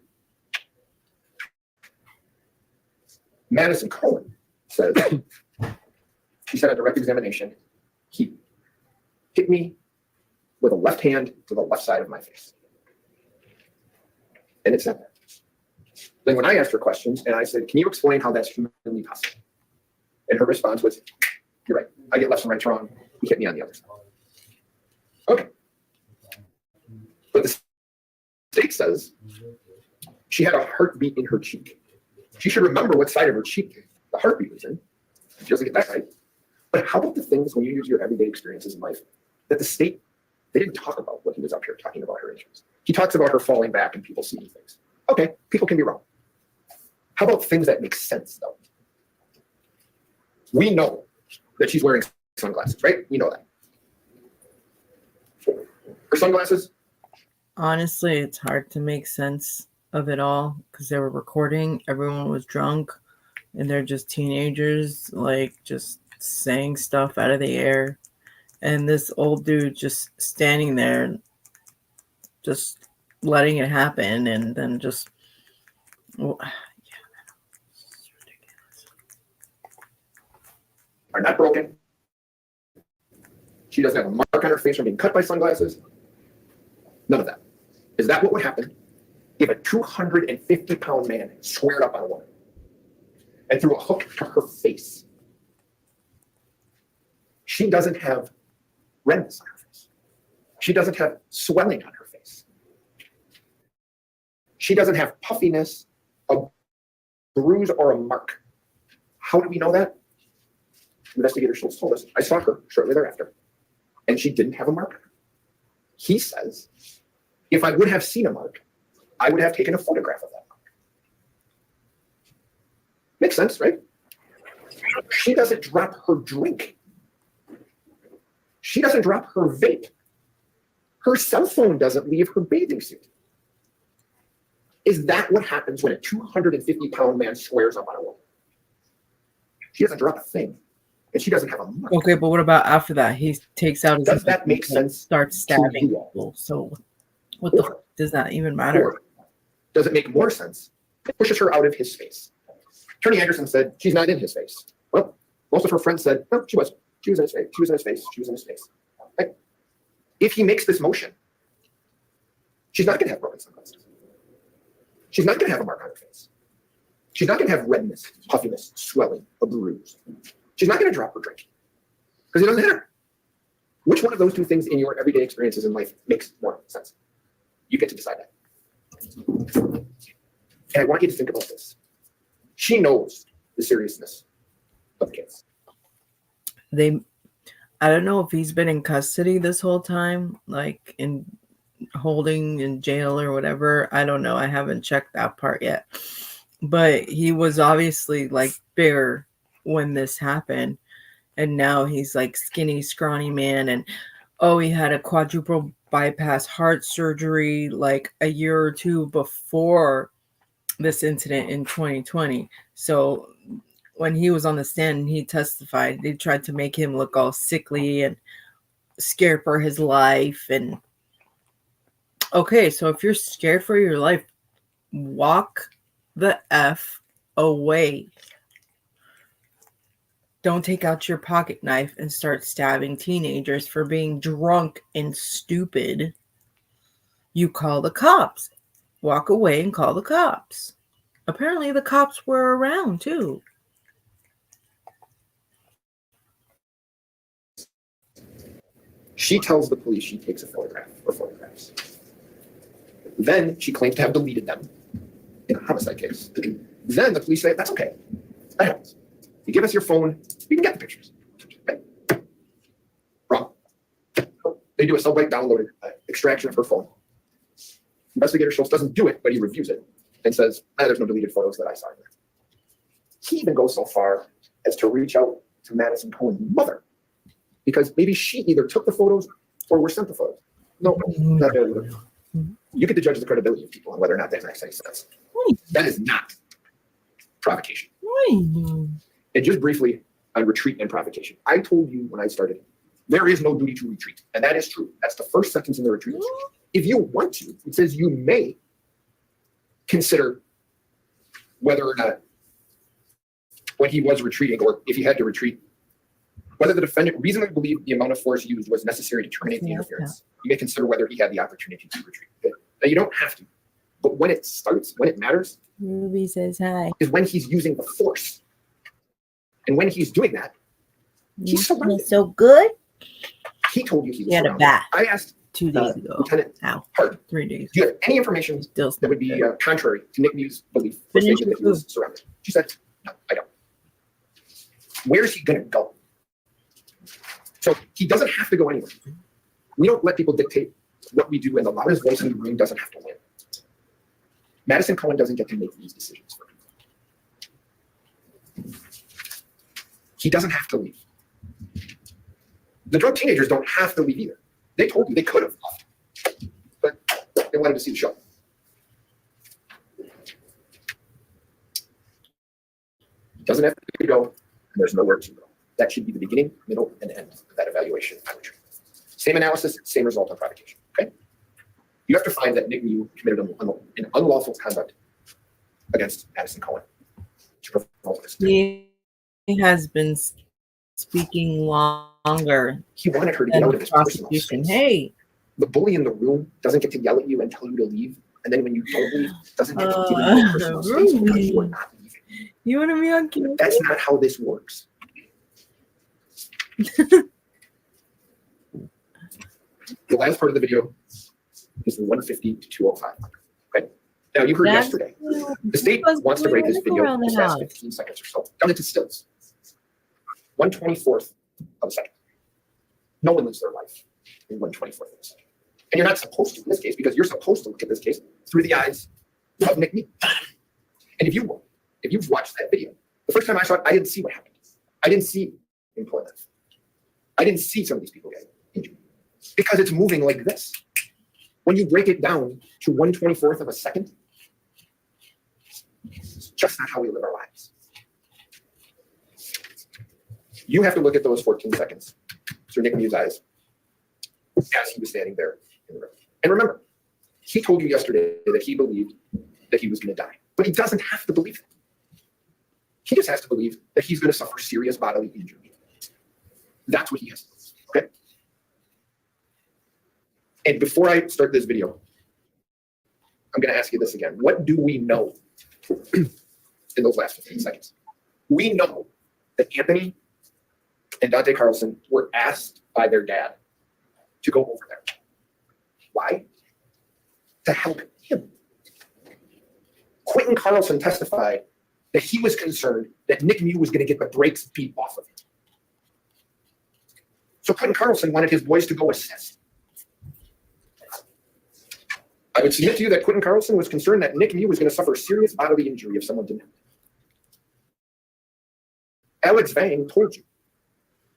Madison Cohen says, she said at direct examination, he hit me with a left hand to the left side of my face. And it said that. Then when I asked her questions and I said, can you explain how that's humanly possible? And her response was, you're right. I get left and right wrong. He hit me on the other side. Okay. But the state says she had a heartbeat in her cheek. She should remember what side of her cheek the heartbeat was in. She doesn't get that right. But how about the things when you use your everyday experiences in life that the state, they didn't talk about when he was up here talking about her injuries. He talks about her falling back and people seeing things. Okay, people can be wrong. How about things that make sense, though? We know that she's wearing sunglasses, right? We know that. Her sunglasses? Honestly, it's hard to make sense of it all because they were recording. Everyone was drunk and they're just teenagers, like just saying stuff out of the air. And this old dude just standing there, just letting it happen. And then just, well, it's ridiculous. Are not broken. She doesn't have a mark on her face from being cut by sunglasses. None of that. Is that what would happen if a 250-pound man squared up on a woman and threw a hook to her face? She doesn't have redness on her face. She doesn't have swelling on her face. She doesn't have puffiness, a bruise, or a mark. How do we know that? Investigator Schultz told us, I saw her shortly thereafter, and she didn't have a mark. He says, if I would have seen a mark, I would have taken a photograph of that mark. Makes sense, right? She doesn't drop her drink. She doesn't drop her vape. Her cell phone doesn't leave her bathing suit. Is that what happens when a 250-pound man swears up on a woman? She doesn't drop a thing, and she doesn't have a mark. Okay, but what about after that? He takes out his Does that make sense? Starts stabbing you all? people. So what the fuck does that even matter? Or does it make more sense? It pushes her out of his space. Attorney Anderson said she's not in his space. Well, most of her friends said, no, she was. She was in his face. She was in his face. She was in his face. Right? If he makes this motion, she's not going to have broken sunglasses. She's not going to have a mark on her face. She's not going to have redness, puffiness, swelling, a bruise. She's not going to drop her drink because it doesn't hit her. Which one of those two things in your everyday experiences in life makes more sense? You get to decide that. And I want you to think about this. She knows the seriousness of the case. I don't know if he's been in custody this whole time, like in holding in jail or whatever. I don't know. I haven't checked that part yet. But he was obviously like bigger when this happened. And now he's like skinny, scrawny man. And he had a quadruple bypass heart surgery like a year or two before this incident in 2020. So when he was on the stand and he testified, they tried to make him look all sickly and scared for his life. And okay, so if you're scared for your life, walk the F away. Don't take out your pocket knife and start stabbing teenagers for being drunk and stupid. You call the cops. Walk away and call the cops. Apparently the cops were around too. She tells the police she takes a photograph or photographs. Then she claims to have deleted them in a homicide case. Then the police say, that's okay. That happens. You give us your phone, you can get the pictures. Okay. Wrong. They do a cell-byte downloaded extraction of her phone. Investigator Schultz doesn't do it, but he reviews it and says, there's no deleted photos that I saw in there. He even goes so far as to reach out to Madison Cohen's mother, because maybe she either took the photos or were sent the photos. No, not there either. You get to judge the credibility of people and whether or not that makes any sense. That is not provocation. And just briefly on retreat and provocation. I told you when I started, there is no duty to retreat. And that is true. That's the first sentence in the retreat instruction. If you want to, it says you may consider whether or not when he was retreating, or if he had to retreat, whether the defendant reasonably believed the amount of force used was necessary to terminate the interference. You may consider whether he had the opportunity to retreat. Okay? Now, you don't have to. But when it starts, when it matters, Ruby says hi. is when he's using the force. And when he's doing that, he's surrounded. So good. He told you he was He had a surrounded. bat I asked 2 days ago. Lieutenant Ow. Hart, 3 days. do you have any information Still that would be contrary to Nick Miu's belief or Finish statement that he your was surrounded? She said, no, I don't. Where's he going to go? So he doesn't have to go anywhere. We don't let people dictate what we do, and the loudest voice in the room doesn't have to win. Madison Cohen doesn't get to make these decisions for people. He doesn't have to leave. The drug teenagers don't have to leave either. They told you they could have left, but they wanted to see the show. Doesn't have to go, and there's nowhere to go. That should be the beginning, middle, and end of that evaluation on retreat. Same analysis, same result on provocation. Okay? You have to find that Nick Miu committed an unlawful conduct against Madison Cohen. He has been speaking longer. He wanted her to get out of his personal Prosecution. space. Hey, The bully in the room doesn't get to yell at you and tell you to leave, and then when you don't leave, doesn't get to give you your personal space because you are not leaving. you want to be on camera? That's not how this works. The last part of the video is the 150 to 205. Okay. Now you heard yesterday. The state wants to break this video in the last 15 seconds or so down into stills. 1/24th of a second. No one lives their life in 1/24th of a second. And you're not supposed to in this case, because you're supposed to look at this case through the eyes of Nick Miu. And if you've watched that video, the first time I saw it, I didn't see what happened. I didn't see employment. I didn't see some of these people get injured because it's moving like this. When you break it down to 1/24th of a second, it's just not how we live our lives. You have to look at those 14 seconds through Nick Miu's eyes as he was standing there in the room. And remember, he told you yesterday that he believed that he was going to die, but he doesn't have to believe it. He just has to believe that he's going to suffer serious bodily injury. That's what he has to believe, okay? And before I start this video, I'm going to ask you this again. What do we know in those last 15 seconds? We know that Anthony and Dante Carlson were asked by their dad to go over there. Why? To help him. Quentin Carlson testified that he was concerned that Nick Miu was going to get the brakes beat off of him. So Quentin Carlson wanted his boys to go assess. I would submit to you that Quentin Carlson was concerned that Nick Miu was going to suffer serious bodily injury if someone didn't. Alex Vang told you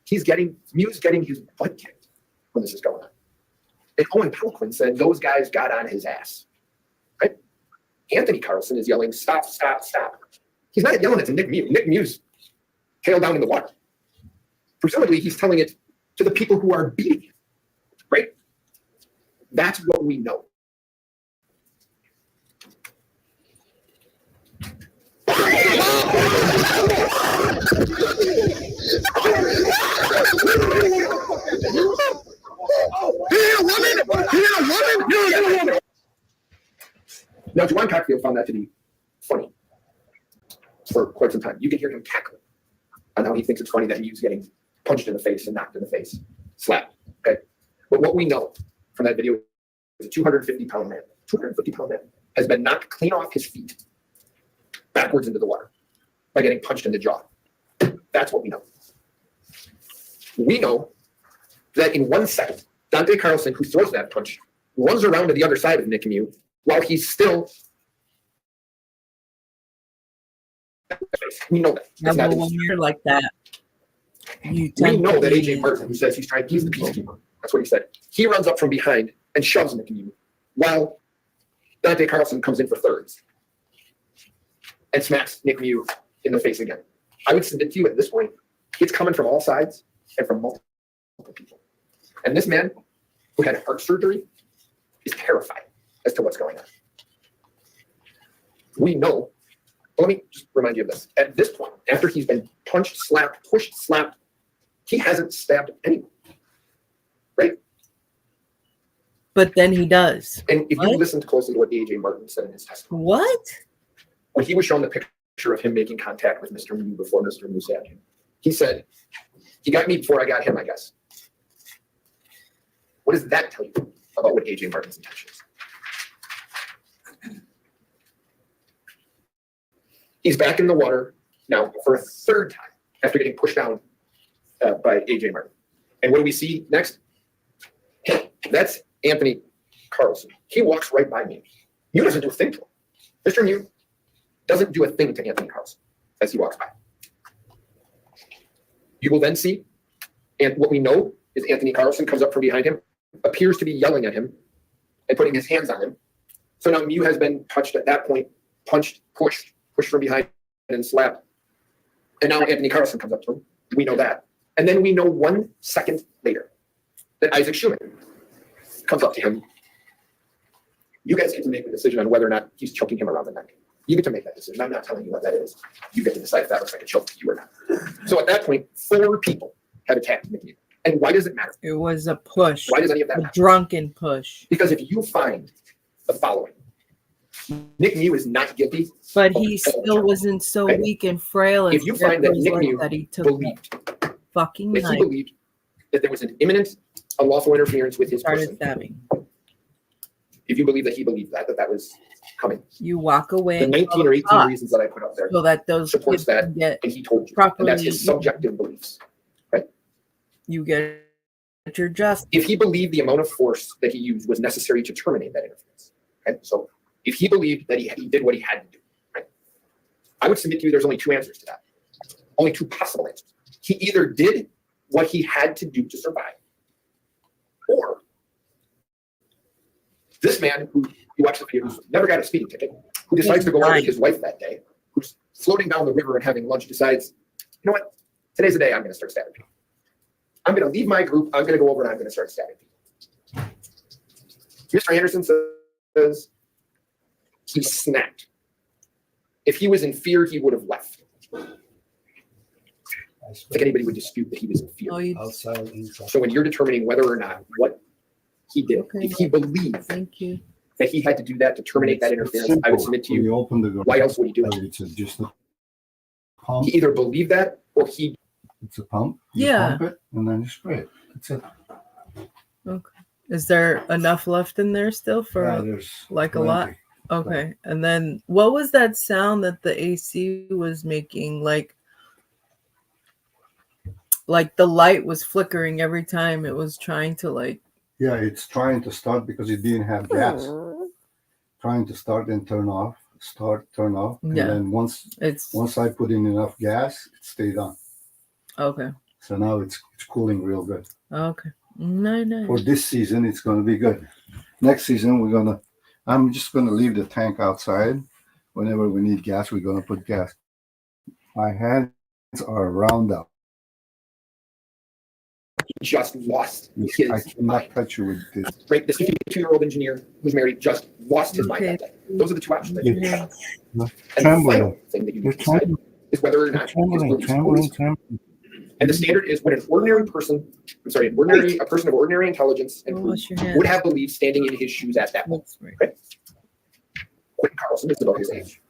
Miu's getting his butt kicked when this is going on. And Owen Pelquin said those guys got on his ass. Right? Anthony Carlson is yelling, stop, stop, stop. He's not yelling it to Nick Miu. Nick Miu's tail down in the water. Presumably, he's telling it to the people who are beating him. Right? That's what we know. Now, Juwan Cockfield found that to be funny for quite some time. You can hear him cackling on how he thinks it's funny that Miu's getting punched in the face and knocked in the face, slapped. Okay, but what we know from that video is a 250-pound man. 250-pound man has been knocked clean off his feet, backwards into the water by getting punched in the jaw. That's what we know. We know that in 1 second, Dante Carlson, who throws that punch, runs around to the other side of Nick Miu while he's still. We know that. Yeah, but when you're like that, we know that AJ Burton, who says he's the peacekeeper. That's what he said. He runs up from behind and shoves Nick Miu while Dante Carlson comes in for thirds and smacks Nick Miu in the face again. I would submit to you at this point, it's coming from all sides and from multiple people. And this man who had heart surgery is terrified as to what's going on. We know, let me just remind you of this. At this point, after he's been punched, slapped, pushed, slapped, he hasn't stabbed anyone, right? But then he does. And if you listened closely to what AJ Martin said in his testimony. What? When he was shown the picture of him making contact with Mr. Miu before Mr. Miu stabbed him, he said, he got me before I got him, I guess. What does that tell you about what AJ Martin's intention is? He's back in the water now for a third time after getting pushed down by AJ Martin. And what do we see next? That's Anthony Carlson. He walks right by me. Miu doesn't do a thing to him. Mr. Miu doesn't do a thing to Anthony Carlson as he walks by. You will then see, and what we know is Anthony Carlson comes up from behind him, appears to be yelling at him and putting his hands on him. So now Miu has been touched at that point, punched, pushed from behind and slapped. And now Anthony Carlson comes up to him. We know that. And then we know 1 second later that Isaac Schumann comes up to him. You guys get to make the decision on whether or not he's choking him around the neck. You get to make that decision. I'm not telling you what that is. You get to decide if that looks like a choke to you or not. So at that point, 4 people have attacked Nick Miu. And why does it matter? It was a push. Why does any of that a matter? Drunken push. Because if you find the following, Nick Miu is not guilty. But he still wasn't so weak and frail. And if you find that Nick Miu that he took believed fucking that he believed that there was an imminent unlawful interference with his started person, stabbing. if you believe that he believed that was coming, You walk away. the 19 or 18 reasons that I put up there so that those supports kids that, can get and he told you, properly. and that's his subjective beliefs. you get your justice. If he believed the amount of force that he used was necessary to terminate that interference, okay? So if he believed that he did what he had to do, right? I would submit to you there's only two answers to that. Only two possible answers. He either did what he had to do to survive, or this man who you watch the video, who's never got a speeding ticket, who decides to go out with his wife that day, who's floating down the river and having lunch, decides, you know what, today's the day I'm going to start stabbing people. I'm going to leave my group, I'm going to go over and I'm going to start stabbing people. Mr. Anderson says he snapped. If he was in fear, he would have left. I think anybody would dispute that he was in fear. Outside, inside. So when you're determining whether or not what he did, if he believed Thank you. that he had to do that to terminate that interference, I would submit to When you, open the garage, why else would he do it? it's just a pump. He either believed that or he It's a pump. You Yeah. pump it and then you spray it. That's it. Okay. Is there enough left in there still for Yeah, there's like a lot? plenty. Okay. And then what was that sound that the AC was making? Like the light was flickering every time it was trying to like. Yeah, it's trying to start because it didn't have gas. Trying to start and turn off. Start, turn off. And Yeah. then once I put in enough gas, it stayed on. Okay. So now it's cooling real good. Okay. No. For this season, it's going to be good. Next season, I'm just going to leave the tank outside. Whenever we need gas, we're going to put gas. My hands are round up. just lost I his cannot mind. touch you with this. Right, this 52-year-old engineer who's married just lost his mind that day. Those are the two options that you have. And the final thing that you need to decide is whether or not his group is always. And the standard is when an ordinary person, a person of ordinary intelligence and Wash your hands. would have believed standing in his shoes at that moment. That's right. Okay? Quentin Carlson is about his age.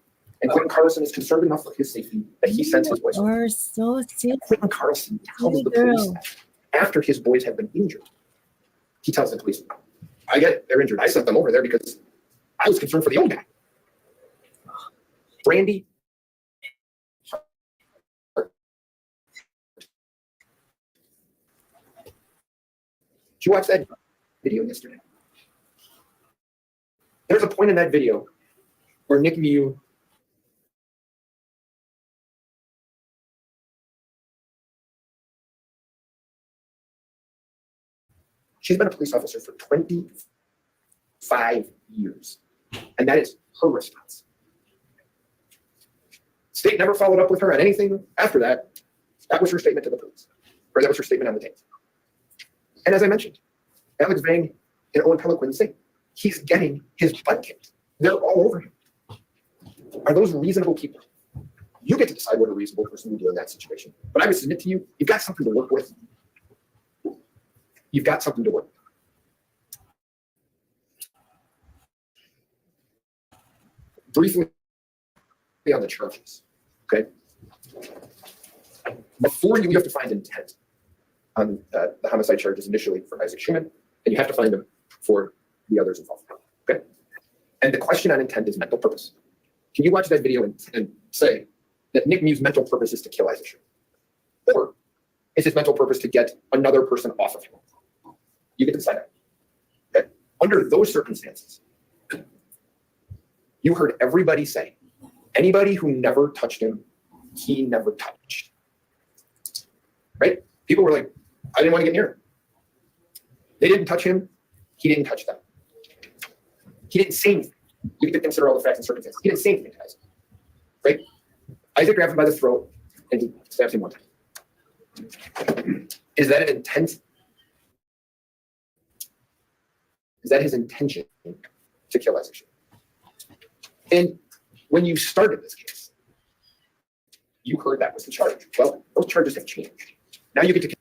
And Quentin Carlson is concerned enough for his safety that he sends his boys. Or so Quentin Carlson tells the police that after his boys have been injured, he tells the police, I get it, they're injured. I sent them over there because I was concerned for the old guy. Brandy. Did you watch that video yesterday? There's a point in that video where Nick Miu she's been a police officer for 25 years, and that is her response. State never followed up with her on anything after that. That was her statement to the police, or that was her statement on the tape. And as I mentioned, Alex Vang and Owen Peliquin say he's getting his butt kicked. They're all over him. Are those reasonable people? You get to decide what a reasonable person would do in that situation. But I would submit to you, you've got something to work with. You've got something to work with. Briefly on the charges, okay? Before you have to find intent on the homicide charges initially for Isaac Schumann, and you have to find them for the others involved, okay? And the question on intent is mental purpose. Can you watch that video and say that Nick Miu's mental purpose is to kill Isaac Schumann? Or is his mental purpose to get another person off of him? You get to decide that. Okay? Under those circumstances, you heard everybody say, anybody who never touched him, he never touched. Right? People were like, I didn't want to get near him. They didn't touch him. He didn't touch them. He didn't say anything. You get to consider all the facts and circumstances. He didn't say anything to Isaac. Right? Isaac grabbed him by the throat and he stabbed him one time. Is that an intent? Is that his intention to kill Isaac Schumann? And when you started this case, you heard that was the charge. Well, those charges have changed. Now you get to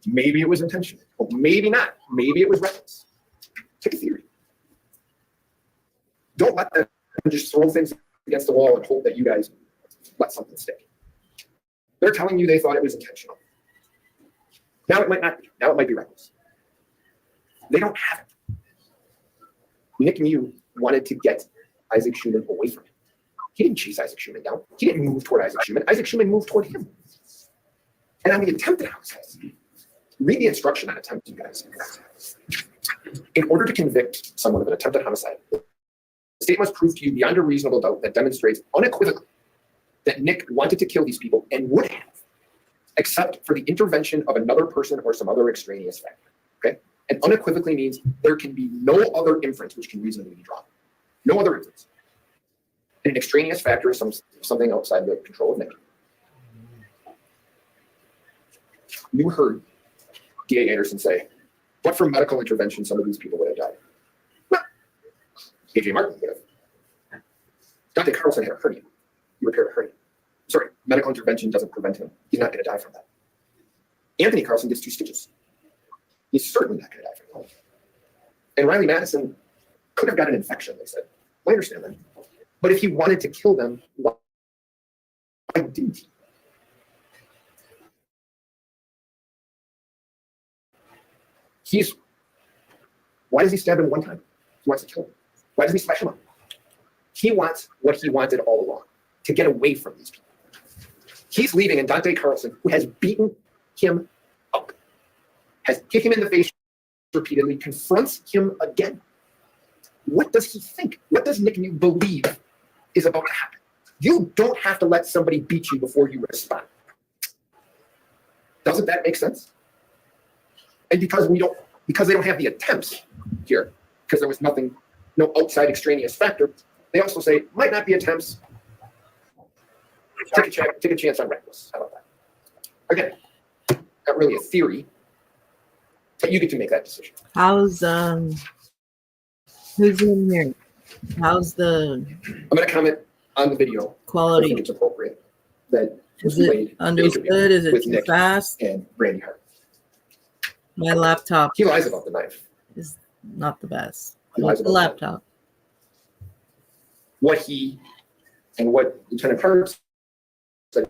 maybe it was intentional, or maybe not. Maybe it was reckless. Take a theory. Don't let them just throw things against the wall and hope that you guys let something stick. They're telling you they thought it was intentional. Now it might not be. Now it might be reckless. They don't have it. Nick Miu wanted to get Isaac Schumann away from him. He didn't chase Isaac Schumann down. He didn't move toward Isaac Schumann. Isaac Schumann moved toward him. And on the attempted homicide, Read the instruction on attempt, you guys. In order to convict someone of an attempted homicide, the state must prove to you beyond a reasonable doubt that demonstrates unequivocally that Nick wanted to kill these people and would have, except for the intervention of another person or some other extraneous factor. Okay? And unequivocally means there can be no other inference which can reasonably be drawn. No other inference. And an extraneous factor is something outside the control of Nick. You heard D.A. Anderson say, what for medical intervention some of these people would have died? Well, A.J. Martin would have. Dante Carlson had a hernia. He repaired a hernia. Sorry, medical intervention doesn't prevent him. He's not going to die from that. Anthony Carlson gets 2 stitches. He's certainly not going to die from that. And Riley Madison could have got an infection, they said. I understand that. But if he wanted to kill them, why didn't he? Why does he stab him one time? He wants to kill him. Why doesn't he smash him up? He wants what he wanted all along, to get away from these people. He's leaving, and Dante Carlson, who has beaten him up, has kicked him in the face repeatedly, confronts him again. What does he think? What does Nick Miu believe is about to happen? You don't have to let somebody beat you before you respond. Doesn't that make sense? And because they don't have the attempts here, because there was no outside extraneous factor, they also say, might not be attempts. Take a chance on reckless. How about that? Again, not really a theory. But you get to make that decision. How's who's in here? How's the I'm going to comment on the video. I quality? think it's appropriate that Is it understood? Is it with too Nick fast? and Randy Hart. My laptop He lies about the knife. is not the best. He lies The about laptop. what Lieutenant Hart said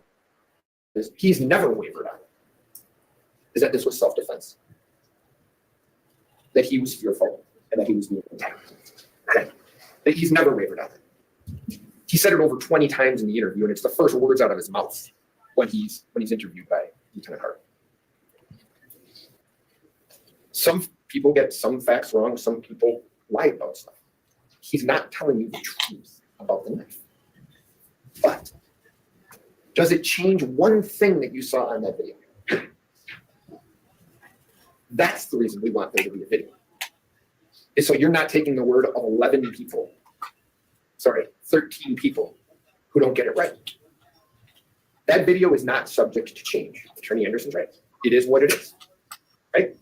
is he's never wavered on it, is that this was self-defense, that he was fearful and that he was being attacked. Okay. That he's never wavered on it. He said it over 20 times in the interview, and it's the first words out of his mouth when he's interviewed by Lieutenant Hart. Some people get some facts wrong, some people lie about stuff. He's not telling you the truth about the knife. But does it change one thing that you saw on that video? That's the reason we want there to be a video. Is so you're not taking the word of 13 people who don't get it right. That video is not subject to change. Attorney Anderson's right. It is what it is, right?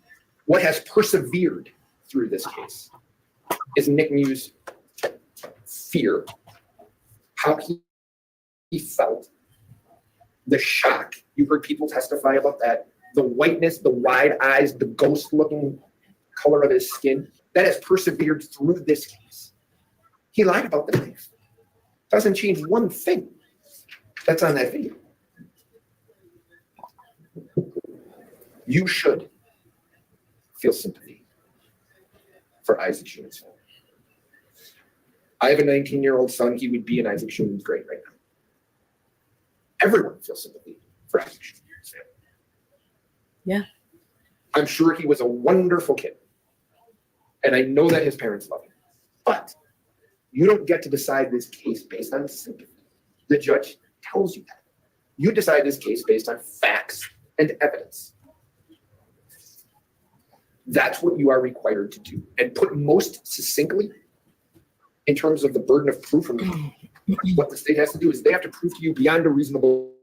What has persevered through this case is Nick Miu's fear, how he felt, the shock. You heard people testify about that, the whiteness, the wide eyes, the ghost-looking color of his skin. That has persevered through this case. He lied about the knife. Doesn't change one thing that's on that video. You should feel sympathy for Isaac Schuman's family. I have a 19-year-old son. He would be in Isaac Schuman's grave right now. Everyone feels sympathy for Isaac Schuman's family. Yeah. I'm sure he was a wonderful kid. And I know that his parents love him. But you don't get to decide this case based on sympathy. The judge tells you that. You decide this case based on facts and evidence. That's what you are required to do. And put most succinctly, in terms of the burden of proof, and what the state has to do is they have to prove to you beyond a reasonable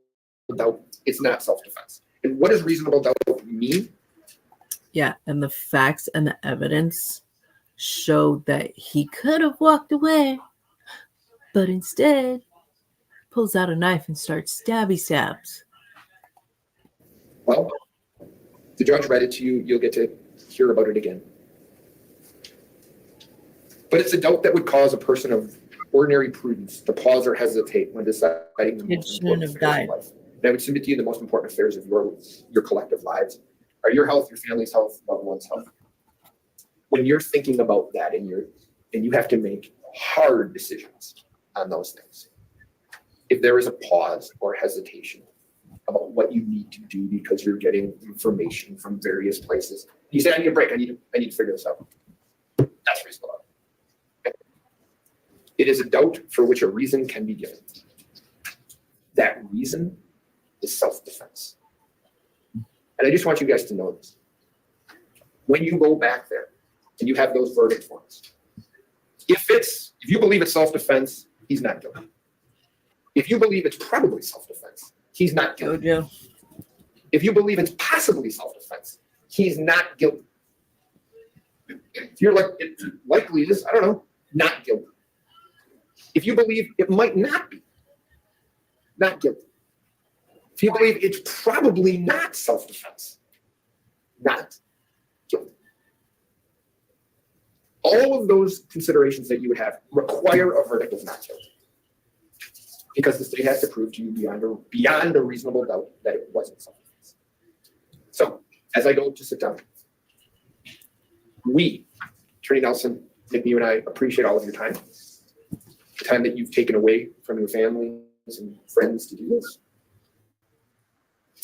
doubt it's not self-defense. And what does reasonable doubt mean? Yeah, and the facts and the evidence showed that he could have walked away, but instead pulls out a knife and starts stabby stabs. Well, the judge read it to you. You'll get to hear about it again. But it's a doubt that would cause a person of ordinary prudence to pause or hesitate when deciding the most important affairs of life. And I would submit to you the most important affairs of your collective lives are your health, your family's health, loved one's health. When you're thinking about that and you have to make hard decisions on those things, if there is a pause or hesitation, about what you need to do because you're getting information from various places. You say, I need a break. I need to figure this out. That's reasonable. Okay. It is a doubt for which a reason can be given. That reason is self-defense. And I just want you guys to know this. When you go back there and you have those verdict forms, if you believe it's self-defense, he's not guilty. If you believe it's probably self-defense, he's not guilty. Jojo. If you believe it's possibly self-defense, he's not guilty. If you're like, it likely is, I don't know, not guilty. If you believe it might not be, not guilty. If you believe it's probably not self-defense, not guilty. All of those considerations that you would have require a verdict of not guilty. Because the state has to prove to you beyond a reasonable doubt that it wasn't self-defense. So, as I go to sit down, we, Attorney Nelson, Nick Miu, and I appreciate all of your time. The time that you've taken away from your families and friends to do this.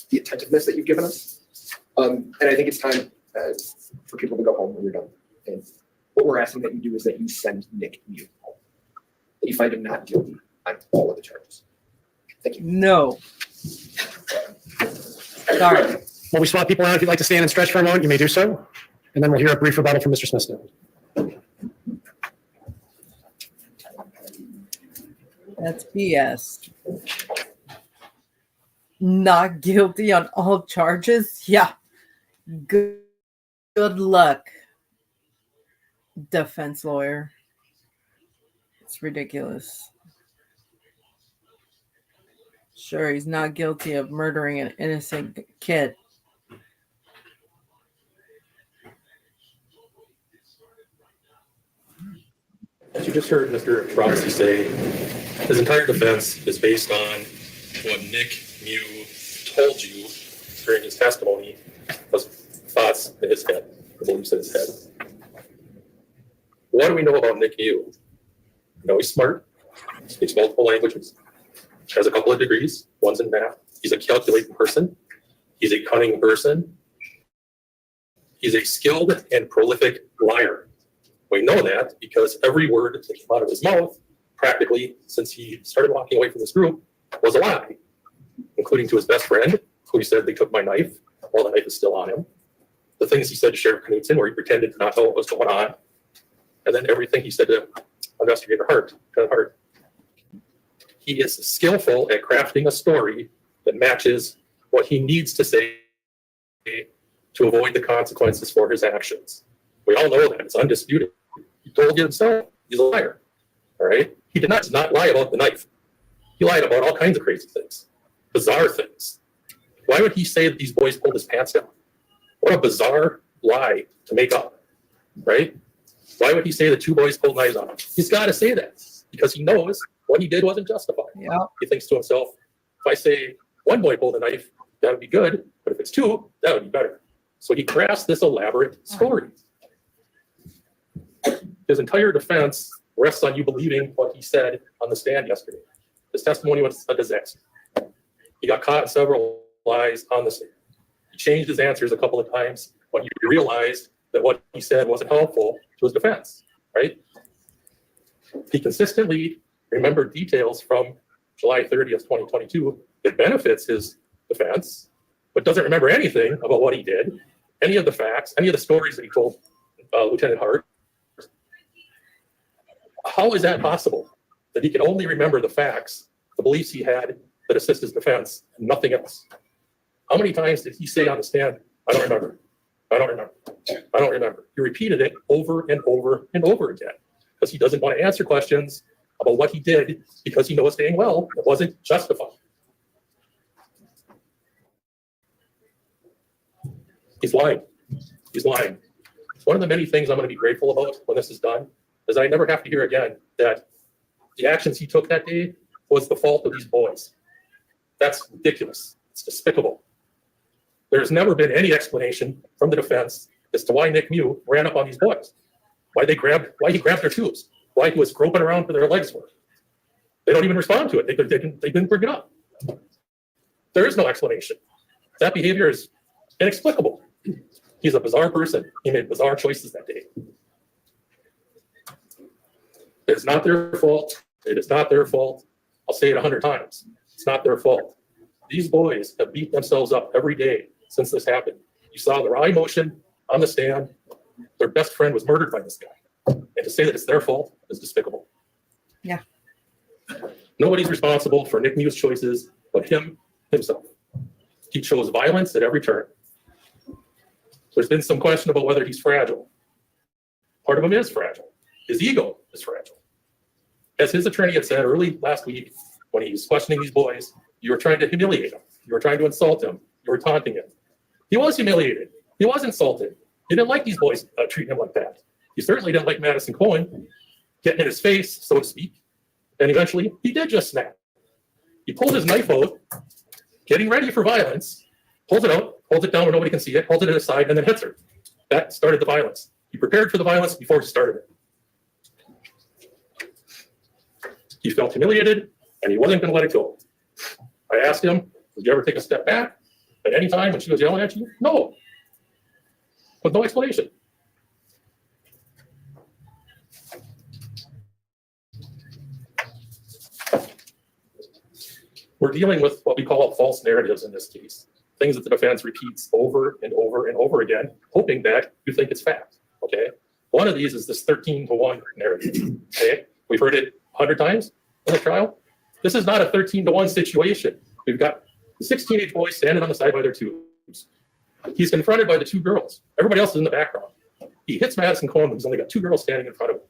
The attentiveness that you've given us. And I think it's time for people to go home when you're done. And what we're asking that you do is that you send Nick Miu home. That you find him not guilty on all of the charges. Thank you. No. Sorry. While we swap people around, if you'd like to stand and stretch for a moment, you may do so. And then we'll hear a brief rebuttal from Mr. Smithson. That's BS. Not guilty on all charges? Yeah. Good luck, defense lawyer. It's ridiculous. Sure, he's not guilty of murdering an innocent kid. As you just heard Mr. Roxy say, his entire defense is based on what Nick Miu told you during his testimony was thoughts in his head, beliefs in his head. What do we know about Nick Miu? We know he's smart, speaks multiple languages, has a couple of degrees, one's in math. He's a calculating person. He's a cunning person. He's a skilled and prolific liar. We know that because every word that came out of his mouth, practically since he started walking away from this group, was a lie, including to his best friend, who he said they took my knife while the knife is still on him. The things he said to Sheriff Knudsen, where he pretended to not know what was going on. And then everything he said to Investigator Hart. He is skillful at crafting a story that matches what he needs to say to avoid the consequences for his actions. We all know that. It's undisputed. He told you himself he's a liar. All right? He did not lie about the knife. He lied about all kinds of crazy things, bizarre things. Why would he say that these boys pulled his pants down? What a bizarre lie to make up, right? Why would he say the two boys pulled knives on him? He's got to say that because he knows what he did wasn't justified. Yeah. He thinks to himself, if I say one boy pulled a knife, that would be good. But if it's two, that would be better. So he crafts this elaborate story. His entire defense rests on you believing what he said on the stand yesterday. His testimony was a disaster. He got caught in several lies on the stand. He changed his answers a couple of times when you realized that what he said wasn't helpful to his defense, right? He consistently remembered details from July 30th, 2022 that benefits his defense, but doesn't remember anything about what he did, any of the facts, any of the stories that he told Lieutenant Hart. How is that possible? That he can only remember the facts, the beliefs he had that assist his defense, and nothing else? How many times did he say on the stand, I don't remember, I don't remember, I don't remember? He repeated it over and over and over again because he doesn't want to answer questions about what he did because he knows dang well it wasn't justified. He's lying. He's lying. One of the many things I'm going to be grateful about when this is done is I never have to hear again that the actions he took that day was the fault of these boys. That's ridiculous. It's despicable. There's never been any explanation from the defense as to why Nick Miu ran up on these boys, why he grabbed their tubes, why he was groping around for their legs were. They don't even respond to it. They didn't bring it up. There is no explanation. That behavior is inexplicable. He's a bizarre person. He made bizarre choices that day. It's not their fault. It is not their fault. I'll say it 100 times. It's not their fault. These boys have beat themselves up every day since this happened. You saw the raw emotion on the stand. Their best friend was murdered by this guy. And to say that it's their fault is despicable. Yeah. Nobody's responsible for Nick Miu's choices but himself. He chose violence at every turn. There's been some question about whether he's fragile. Part of him is fragile. His ego is fragile. As his attorney had said early last week, when he was questioning these boys, you were trying to humiliate him. You were trying to insult him. You were taunting him. He was humiliated. He was insulted. He didn't like these boys treating him like that. He certainly didn't like Madison Cohen getting in his face, so to speak. And eventually, he did just snap. He pulled his knife out, getting ready for violence, pulls it out, holds it down where nobody can see it, holds it aside, and then hits her. That started the violence. He prepared for the violence before he started it. He felt humiliated, and he wasn't going to let it go. I asked him, did you ever take a step back at any time when she was yelling at you? No. With no explanation. We're dealing with what we call false narratives in this case. Things that the defense repeats over and over and over again, hoping that you think it's fact, okay? One of these is this 13-to-1 narrative, okay? We've heard it 100 times in the trial. This is not a 13-to-1 situation. We've got the 6 teenage boys standing on the side by their tubes. He's confronted by the 2 girls. Everybody else is in the background. He hits Madison Cohen, who's only got 2 girls standing in front of him.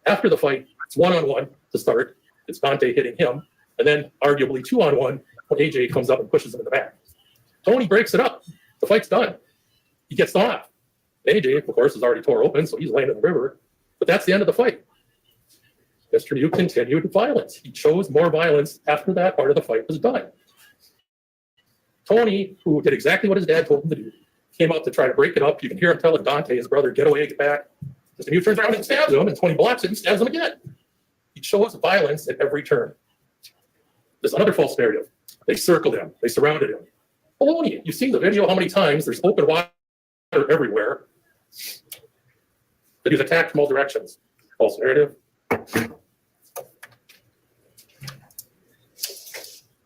After the fight, it's 1-on-1 to start. It's Dante hitting him, and then arguably 2-on-1 when AJ comes up and pushes him in the back. Tony breaks it up. The fight's done. He gets off. AJ, of course, is already tore open, so he's laying in the river. But that's the end of the fight. Mr. Miu continued violence. He chose more violence after that part of the fight was done. Tony, who did exactly what his dad told him to do, came up to try to break it up. You can hear him telling Dante, his brother, get away, get back. Mr. Miu turns around and stabs him, and Tony blocks it and stabs him again. He chose violence at every turn. There's another false narrative. They circled him. They surrounded him. Baloney. You've seen the video how many times there's open water everywhere. But he's attacked from all directions. False narrative.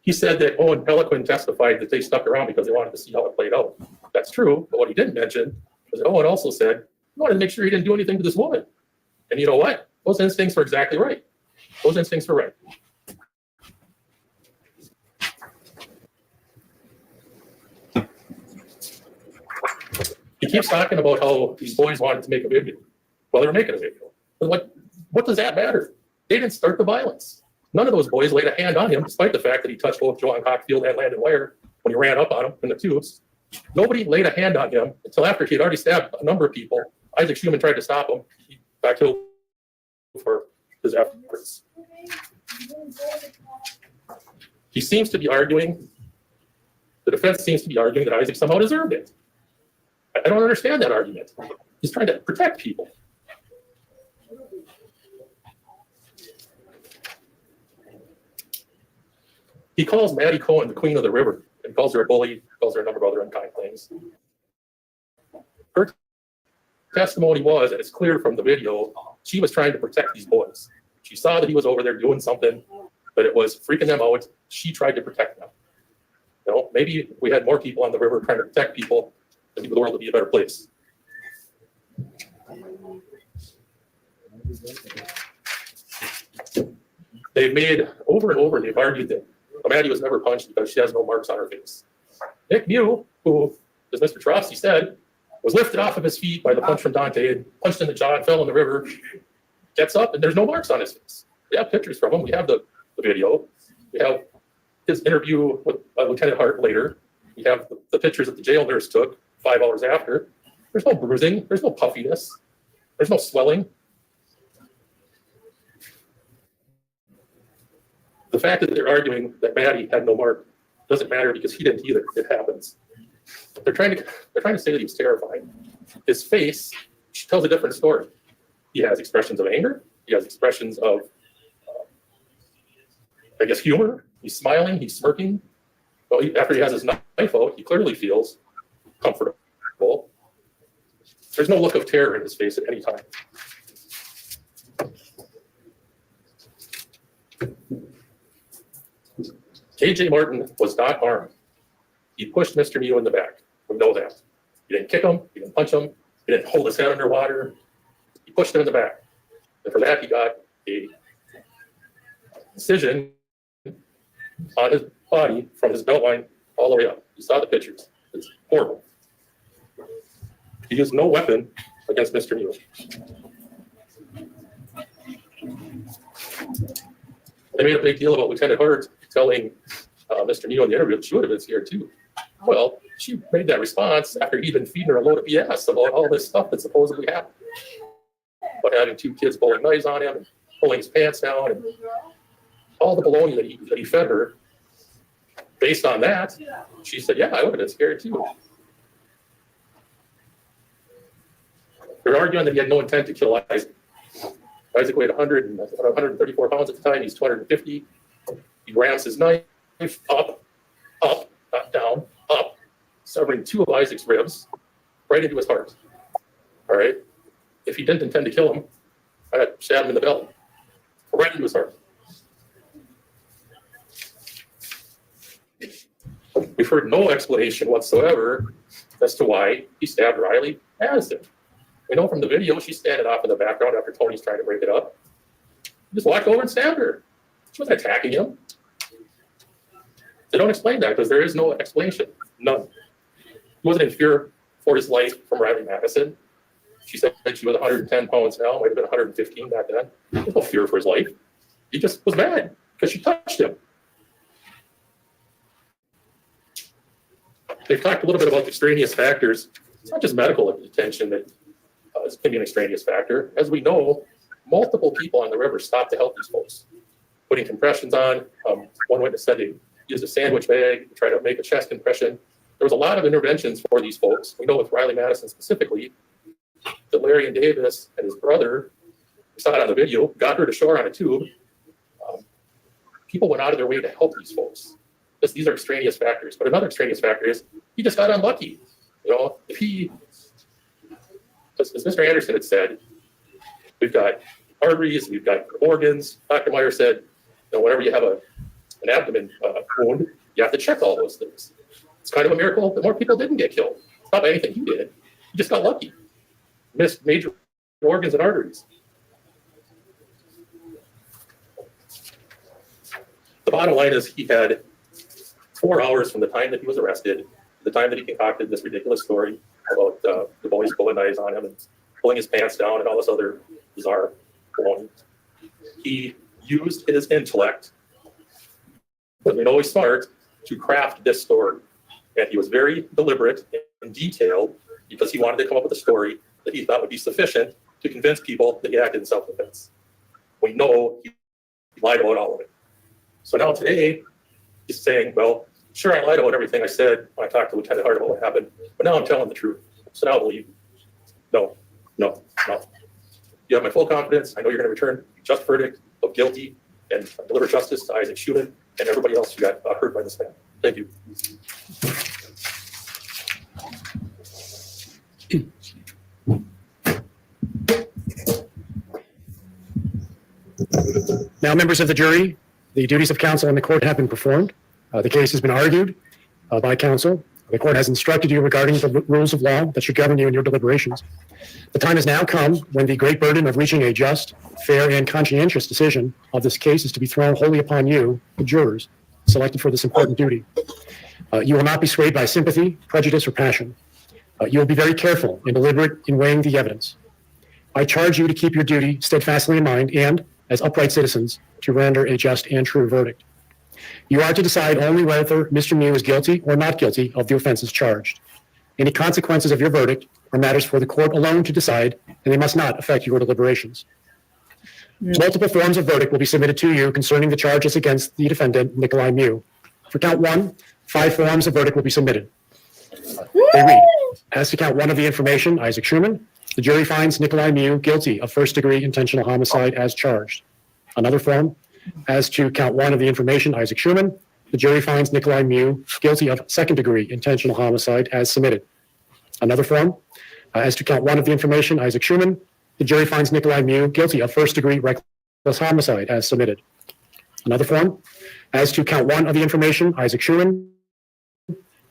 He said that Owen Peliquin testified that they stuck around because they wanted to see how it played out. That's true, but what he didn't mention was that Owen also said he wanted to make sure he didn't do anything to this woman. And you know what? Those instincts were exactly right. Those instincts were right. He keeps talking about how these boys wanted to make a video. Well, they were making a video. But what does that matter? They didn't start the violence. None of those boys laid a hand on him, despite the fact that he touched both Joanne Hockfield and Landon Wire when he ran up on him in the tubes. Nobody laid a hand on him until after he had already stabbed a number of people. Isaac Schumann tried to stop him. He got killed for his efforts. He seems to be arguing, the defense seems to be arguing that Isaac somehow deserved it. I don't understand that argument. He's trying to protect people. He calls Maddie Cohen the queen of the river. He calls her a bully, calls her a number of other unkind things. Her testimony was, and it's clear from the video, she was trying to protect these boys. She saw that he was over there doing something, but it was freaking them out. She tried to protect them. You know, maybe if we had more people on the river trying to protect people, maybe the world would be a better place. They've made over and over, they've argued that Maddie was never punched because she has no marks on her face. Nick Miu, who, as Mr. Trofsky said, was lifted off of his feet by the punch from Dante and punched in the jaw and fell in the river, gets up and there's no marks on his face. We have pictures from him. We have the video. We have his interview with Lieutenant Hart later. We have the pictures that the jail nurse took 5 hours after. There's no bruising. There's no puffiness. There's no swelling. The fact that they're arguing that Maddie had no mark doesn't matter because he didn't either. It happens. They're trying to say that he was terrified. His face tells a different story. He has expressions of anger. He has expressions of, I guess, humor. He's smiling. He's smirking. Well, after he has his knife out, he clearly feels comfortable. There's no look of terror in his face at any time. KJ Martin was not armed. He pushed Mr. Miu in the back. We know that. He didn't kick him. He didn't punch him. He didn't hold his head underwater. He pushed him in the back. And for that, he got a incision on his body from his belt line all the way up. You saw the pictures. It's horrible. He used no weapon against Mr. Miu. They made a big deal about Lieutenant Hart telling Mr. Miu in the interview that she would have been scared too. Well, she made that response after he'd been feeding her a load of BS about all this stuff that supposedly happened. About having two kids pulling knives on him and pulling his pants down and all the baloney that he fed her. Based on that, she said, yeah, I would have been scared too. They're arguing that he had no intent to kill Isaac. Isaac weighed 134 pounds at the time. He's 250. He rams his knife up, not down, up, severing two of Isaac's ribs right into his heart. All right. If he didn't intend to kill him, I'd stab him in the belly, right into his heart. We've heard no explanation whatsoever as to why he stabbed Riley Addison. We know from the video she's standing off in the background after Tony's trying to break it up. He just walked over and stabbed her. She wasn't attacking him. They don't explain that because there is no explanation. None. He wasn't in fear for his life from Riley Madison. She said she was 110 pounds now, might have been 115 back then. There's no fear for his life. He just was mad because she touched him. They've talked a little bit about extraneous factors. It's not just medical attention that can be an extraneous factor. As we know, multiple people on the river stopped to help these folks, putting compressions on. One witness said they used a sandwich bag to try to make a chest compression. There was a lot of interventions for these folks. We know with Riley Madison specifically, that Larry and Davis and his brother, we saw it on the video, got her to shore on a tube. People went out of their way to help these folks. These are extraneous factors. But another extraneous factor is he just got unlucky. You know, if he, as Mr. Anderson had said, we've got arteries, we've got organs. Dr. Meyer said, you know, whenever you have an abdomen wound, you have to check all those things. It's kind of a miracle that more people didn't get killed. It's not by anything he did. He just got lucky. Missed major organs and arteries. The bottom line is he had 4 hours from the time that he was arrested to the time that he concocted this ridiculous story about the boys pulling knives on him and pulling his pants down and all this other bizarre baloney. He used his intellect, but we know he's smart, to craft this story. And he was very deliberate and detailed because he wanted to come up with a story that he thought would be sufficient to convince people that he acted in self-defense. We know he lied about all of it. So now today, he's saying, well, sure, I lied about everything I said when I talked to Lieutenant Hart about what happened, but now I'm telling the truth. So now I believe you. No. You have my full confidence. I know you're going to return a just verdict of guilty and deliver justice to Isaac Schumann and everybody else who got hurt by this man. Thank you. Now, members of the jury, the duties of counsel in the court have been performed. The case has been argued by counsel. The court has instructed you regarding the rules of law that should govern you in your deliberations. The time has now come when the great burden of reaching a just, fair, and conscientious decision of this case is to be thrown wholly upon you, the jurors, selected for this important duty. You will not be swayed by sympathy, prejudice, or passion. You will be very careful and deliberate in weighing the evidence. I charge you to keep your duty steadfastly in mind and, as upright citizens, to render a just and true verdict. You are to decide only whether Mr. Miu is guilty or not guilty of the offenses charged. Any consequences of your verdict are matters for the court alone to decide, and they must not affect your deliberations. Multiple forms of verdict will be submitted to you concerning the charges against the defendant, Nicolae Miu. For count 1, 5 forms of verdict will be submitted. They read, as to count 1 of the information, Isaac Schumann, the jury finds Nicolae Miu guilty of first-degree intentional homicide as charged. Another form, as to count 1 of the information, Isaac Schumann, the jury finds Nicolae Miu guilty of second-degree intentional homicide as submitted. Another form, as to count one of the information, Isaac Schumann, the jury finds Nicolae Miu guilty of first-degree reckless homicide as submitted. Another form, as to count one of the information, Isaac Schumann,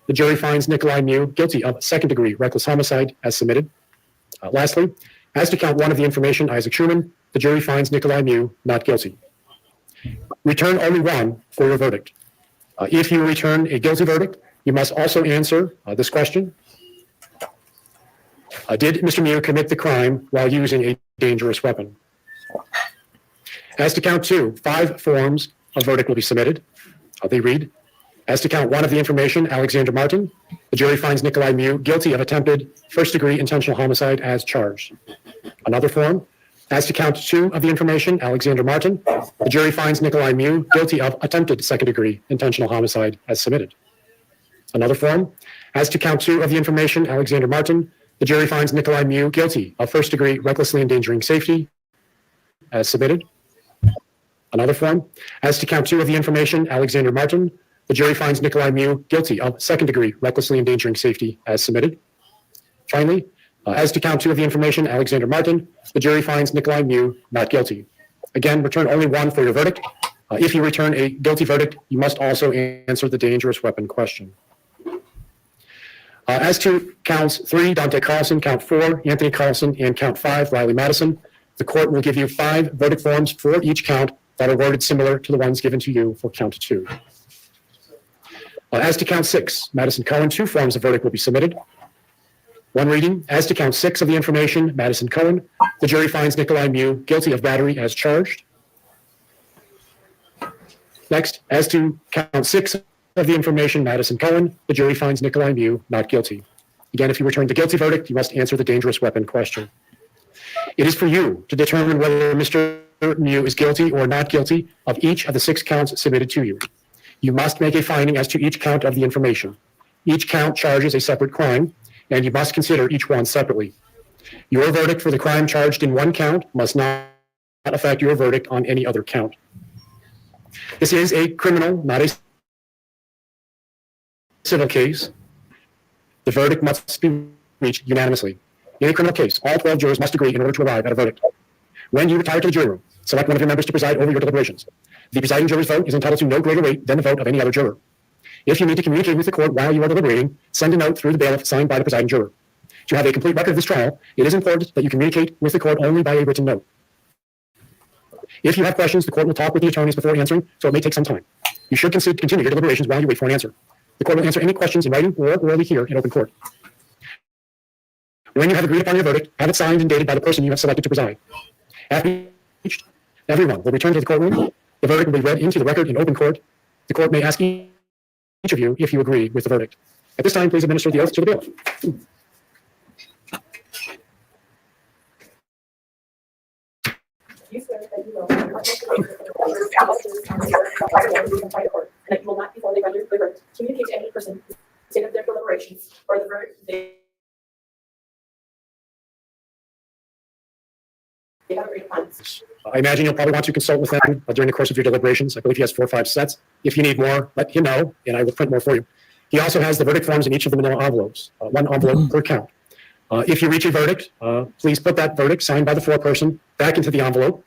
the jury finds Nicolae Miu guilty of second-degree reckless homicide as submitted. Lastly, as to count one of the information, Isaac Schumann, the jury finds Nicolae Miu not guilty. Return only one for your verdict. If you return a guilty verdict, you must also answer this question. Did Mr. Miu commit the crime while using a dangerous weapon? As to count two, 5 forms of verdict will be submitted. They read, as to count one of the information, Alexander Martin, the jury finds Nicolae Miu guilty of attempted first-degree intentional homicide as charged. Another form, as to count 2 of the information, Alexander Martin, the jury finds Nicolae Miu guilty of attempted second-degree intentional homicide as submitted. Another form, as to count 2 of the information, Alexander Martin, the jury finds Nicolae Miu guilty of first-degree recklessly endangering safety as submitted. Another form, as to count 2 of the information, Alexander Martin, the jury finds Nicolae Miu guilty of second-degree recklessly endangering safety as submitted. Finally, as to count 2 of the information, Alexander Martin, the jury finds Nicolae Miu not guilty. Again, return only one for your verdict. If you return a guilty verdict, you must also answer the dangerous weapon question. As to counts 3, Dante Carlson, count 4, Anthony Carlson, and count 5, Riley Madison, the court will give you 5 verdict forms for each count that are worded similar to the ones given to you for count 2. As to count 6, Madison Cohen, 2 forms of verdict will be submitted. One reading, as to count 6 of the information, Madison Cohen, the jury finds Nicolae Miu guilty of battery as charged. Next, as to count 6 of the information, Madison Cohen, the jury finds Nicolae Miu not guilty. Again, if you return the guilty verdict, you must answer the dangerous weapon question. It is for you to determine whether Mr. Miu is guilty or not guilty of each of the 6 counts submitted to you. You must make a finding as to each count of the information. Each count charges a separate crime, and you must consider each one separately. Your verdict for the crime charged in one count must not affect your verdict on any other count. This is a criminal, not a civil case. The verdict must be reached unanimously. In a criminal case, all 12 jurors must agree in order to arrive at a verdict. When you retire to the jury room, select one of your members to preside over your deliberations. The presiding juror's vote is entitled to no greater weight than the vote of any other juror. If you need to communicate with the court while you are deliberating, send a note through the bailiff signed by the presiding juror. To have a complete record of this trial, it is important that you communicate with the court only by a written note. If you have questions, the court will talk with the attorneys before answering, so it may take some time. You should continue your deliberations while you wait for an answer. The court will answer any questions in writing or orally here in open court. When you have agreed upon your verdict, have it signed and dated by the person you have selected to preside. After reached, everyone will return to the courtroom. The verdict will be read into the record in open court. The court may ask each of you if you agree with the verdict. At this time, please administer the oath to the bailiff. You swear that you will and that you will not, before they render the verdict, communicate to any person the state of their deliberations or the verdict they have agreed upon. I imagine you'll probably want to consult with them during the course of your deliberations. I believe he has 4 or 5 sets. If you need more, let him know, and I will print more for you. He also has the verdict forms in each of the manila envelopes, 1 envelope per count. If you reach a verdict, please put that verdict signed by the foreperson back into the envelope.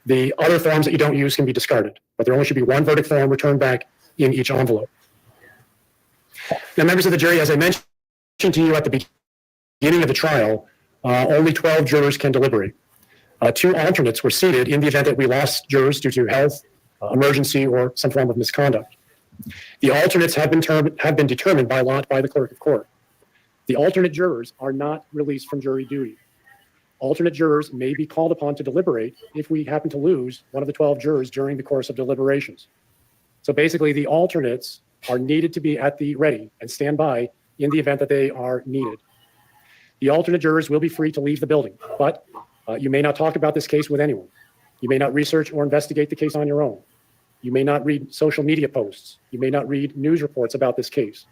The other forms that you don't use can be discarded, but there only should be 1 verdict form returned back in each envelope. Now, members of the jury, as I mentioned to you at the beginning of the trial, only 12 jurors can deliberate. 2 alternates were seated in the event that we lost jurors due to health, emergency, or some form of misconduct. The alternates have been determined by lot by the clerk of court. The alternate jurors are not released from jury duty. Alternate jurors may be called upon to deliberate if we happen to lose one of the 12 jurors during the course of deliberations. So basically, the alternates are needed to be at the ready and stand by in the event that they are needed. The alternate jurors will be free to leave the building, but you may not talk about this case with anyone. You may not research or investigate the case on your own. You may not read social media posts. You may not read news reports about this case.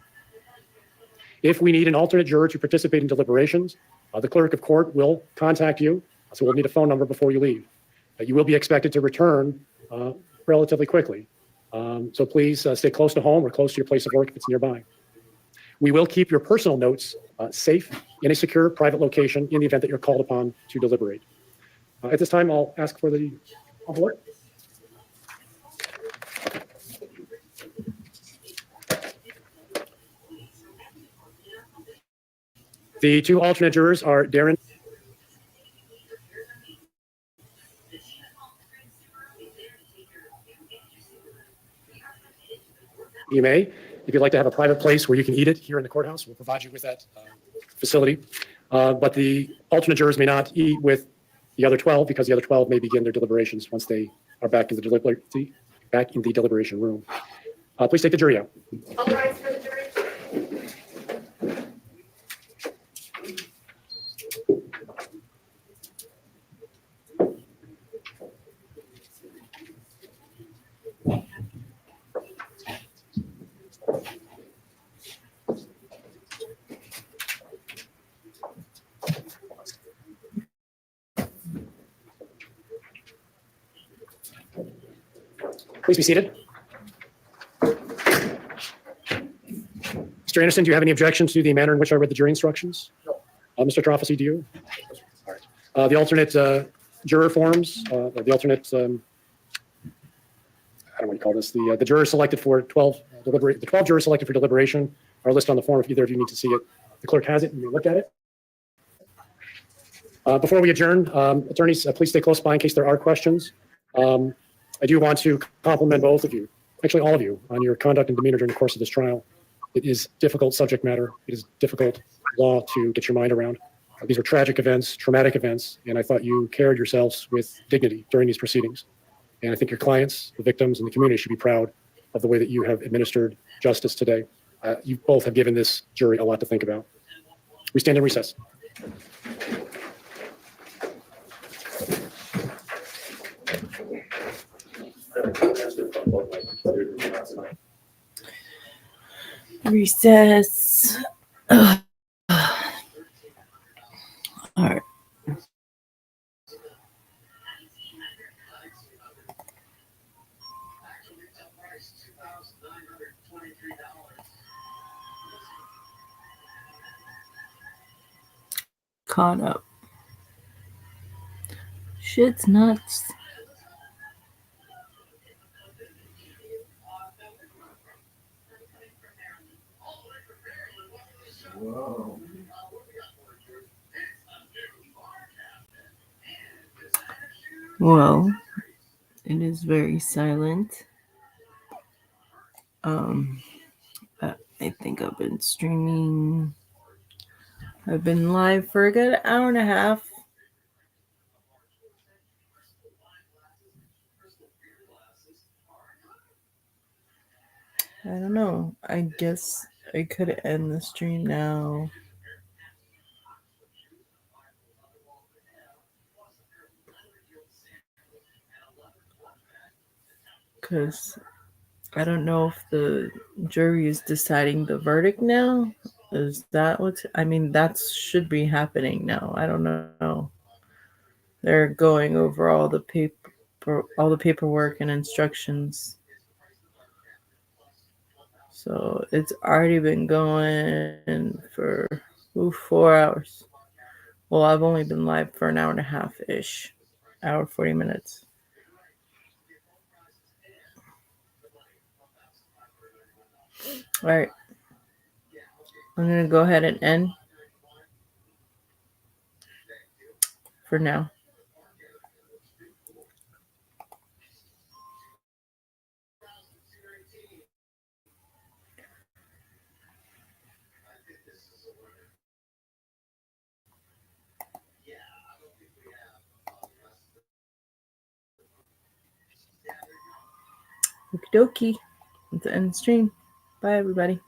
If we need an alternate juror to participate in deliberations, the clerk of court will contact you, so we'll need a phone number before you leave. You will be expected to return relatively quickly. So please stay close to home or close to your place of work if it's nearby. We will keep your personal notes safe in a secure private location in the event that you're called upon to deliberate. At this time, I'll ask for the envelope. The two alternate jurors are Darren. You may, if you'd like to have a private place where you can eat it here in the courthouse, we'll provide you with that facility. But the alternate jurors may not eat with the other 12 because the other 12 may begin their deliberations once they are back in the deliberation room. Please take the jury out. All rise for the jury. Please be seated. Mr. Anderson, do you have any objections to the manner in which I read the jury instructions? No. Mr. Trofasi, do you? All right. The alternate juror forms, the alternate, I don't know what you call this, the jurors selected for 12 the 12 jurors selected for deliberation are listed on the form if either of you need to see it. The clerk has it and you may look at it. Before we adjourn, attorneys, please stay close by in case there are questions. I do want to compliment both of you, actually all of you, on your conduct and demeanor during the course of this trial. It is difficult subject matter. It is difficult law to get your mind around. These were tragic events, traumatic events, and I thought you carried yourselves with dignity during these proceedings. And I think your clients, the victims, and the community should be proud of the way that you have administered justice today. You both have given this jury a lot to think about. We stand in recess. Recess. All right. Caught up. Shit's nuts. Whoa. Well, it is very silent. I think I've been streaming. I've been live for a good hour and a half. I don't know. I guess I could end the stream now. Because I don't know if the jury is deciding the verdict now. Is that what's... I mean, that should be happening now. I don't know. They're going over all the paperwork and instructions. So it's already been going for 4 hours. Well, I've only been live for an hour and a half-ish. Hour, 40 minutes. All right. I'm going to go ahead and end for now. Okie dokie. Let's end the stream. Bye, everybody.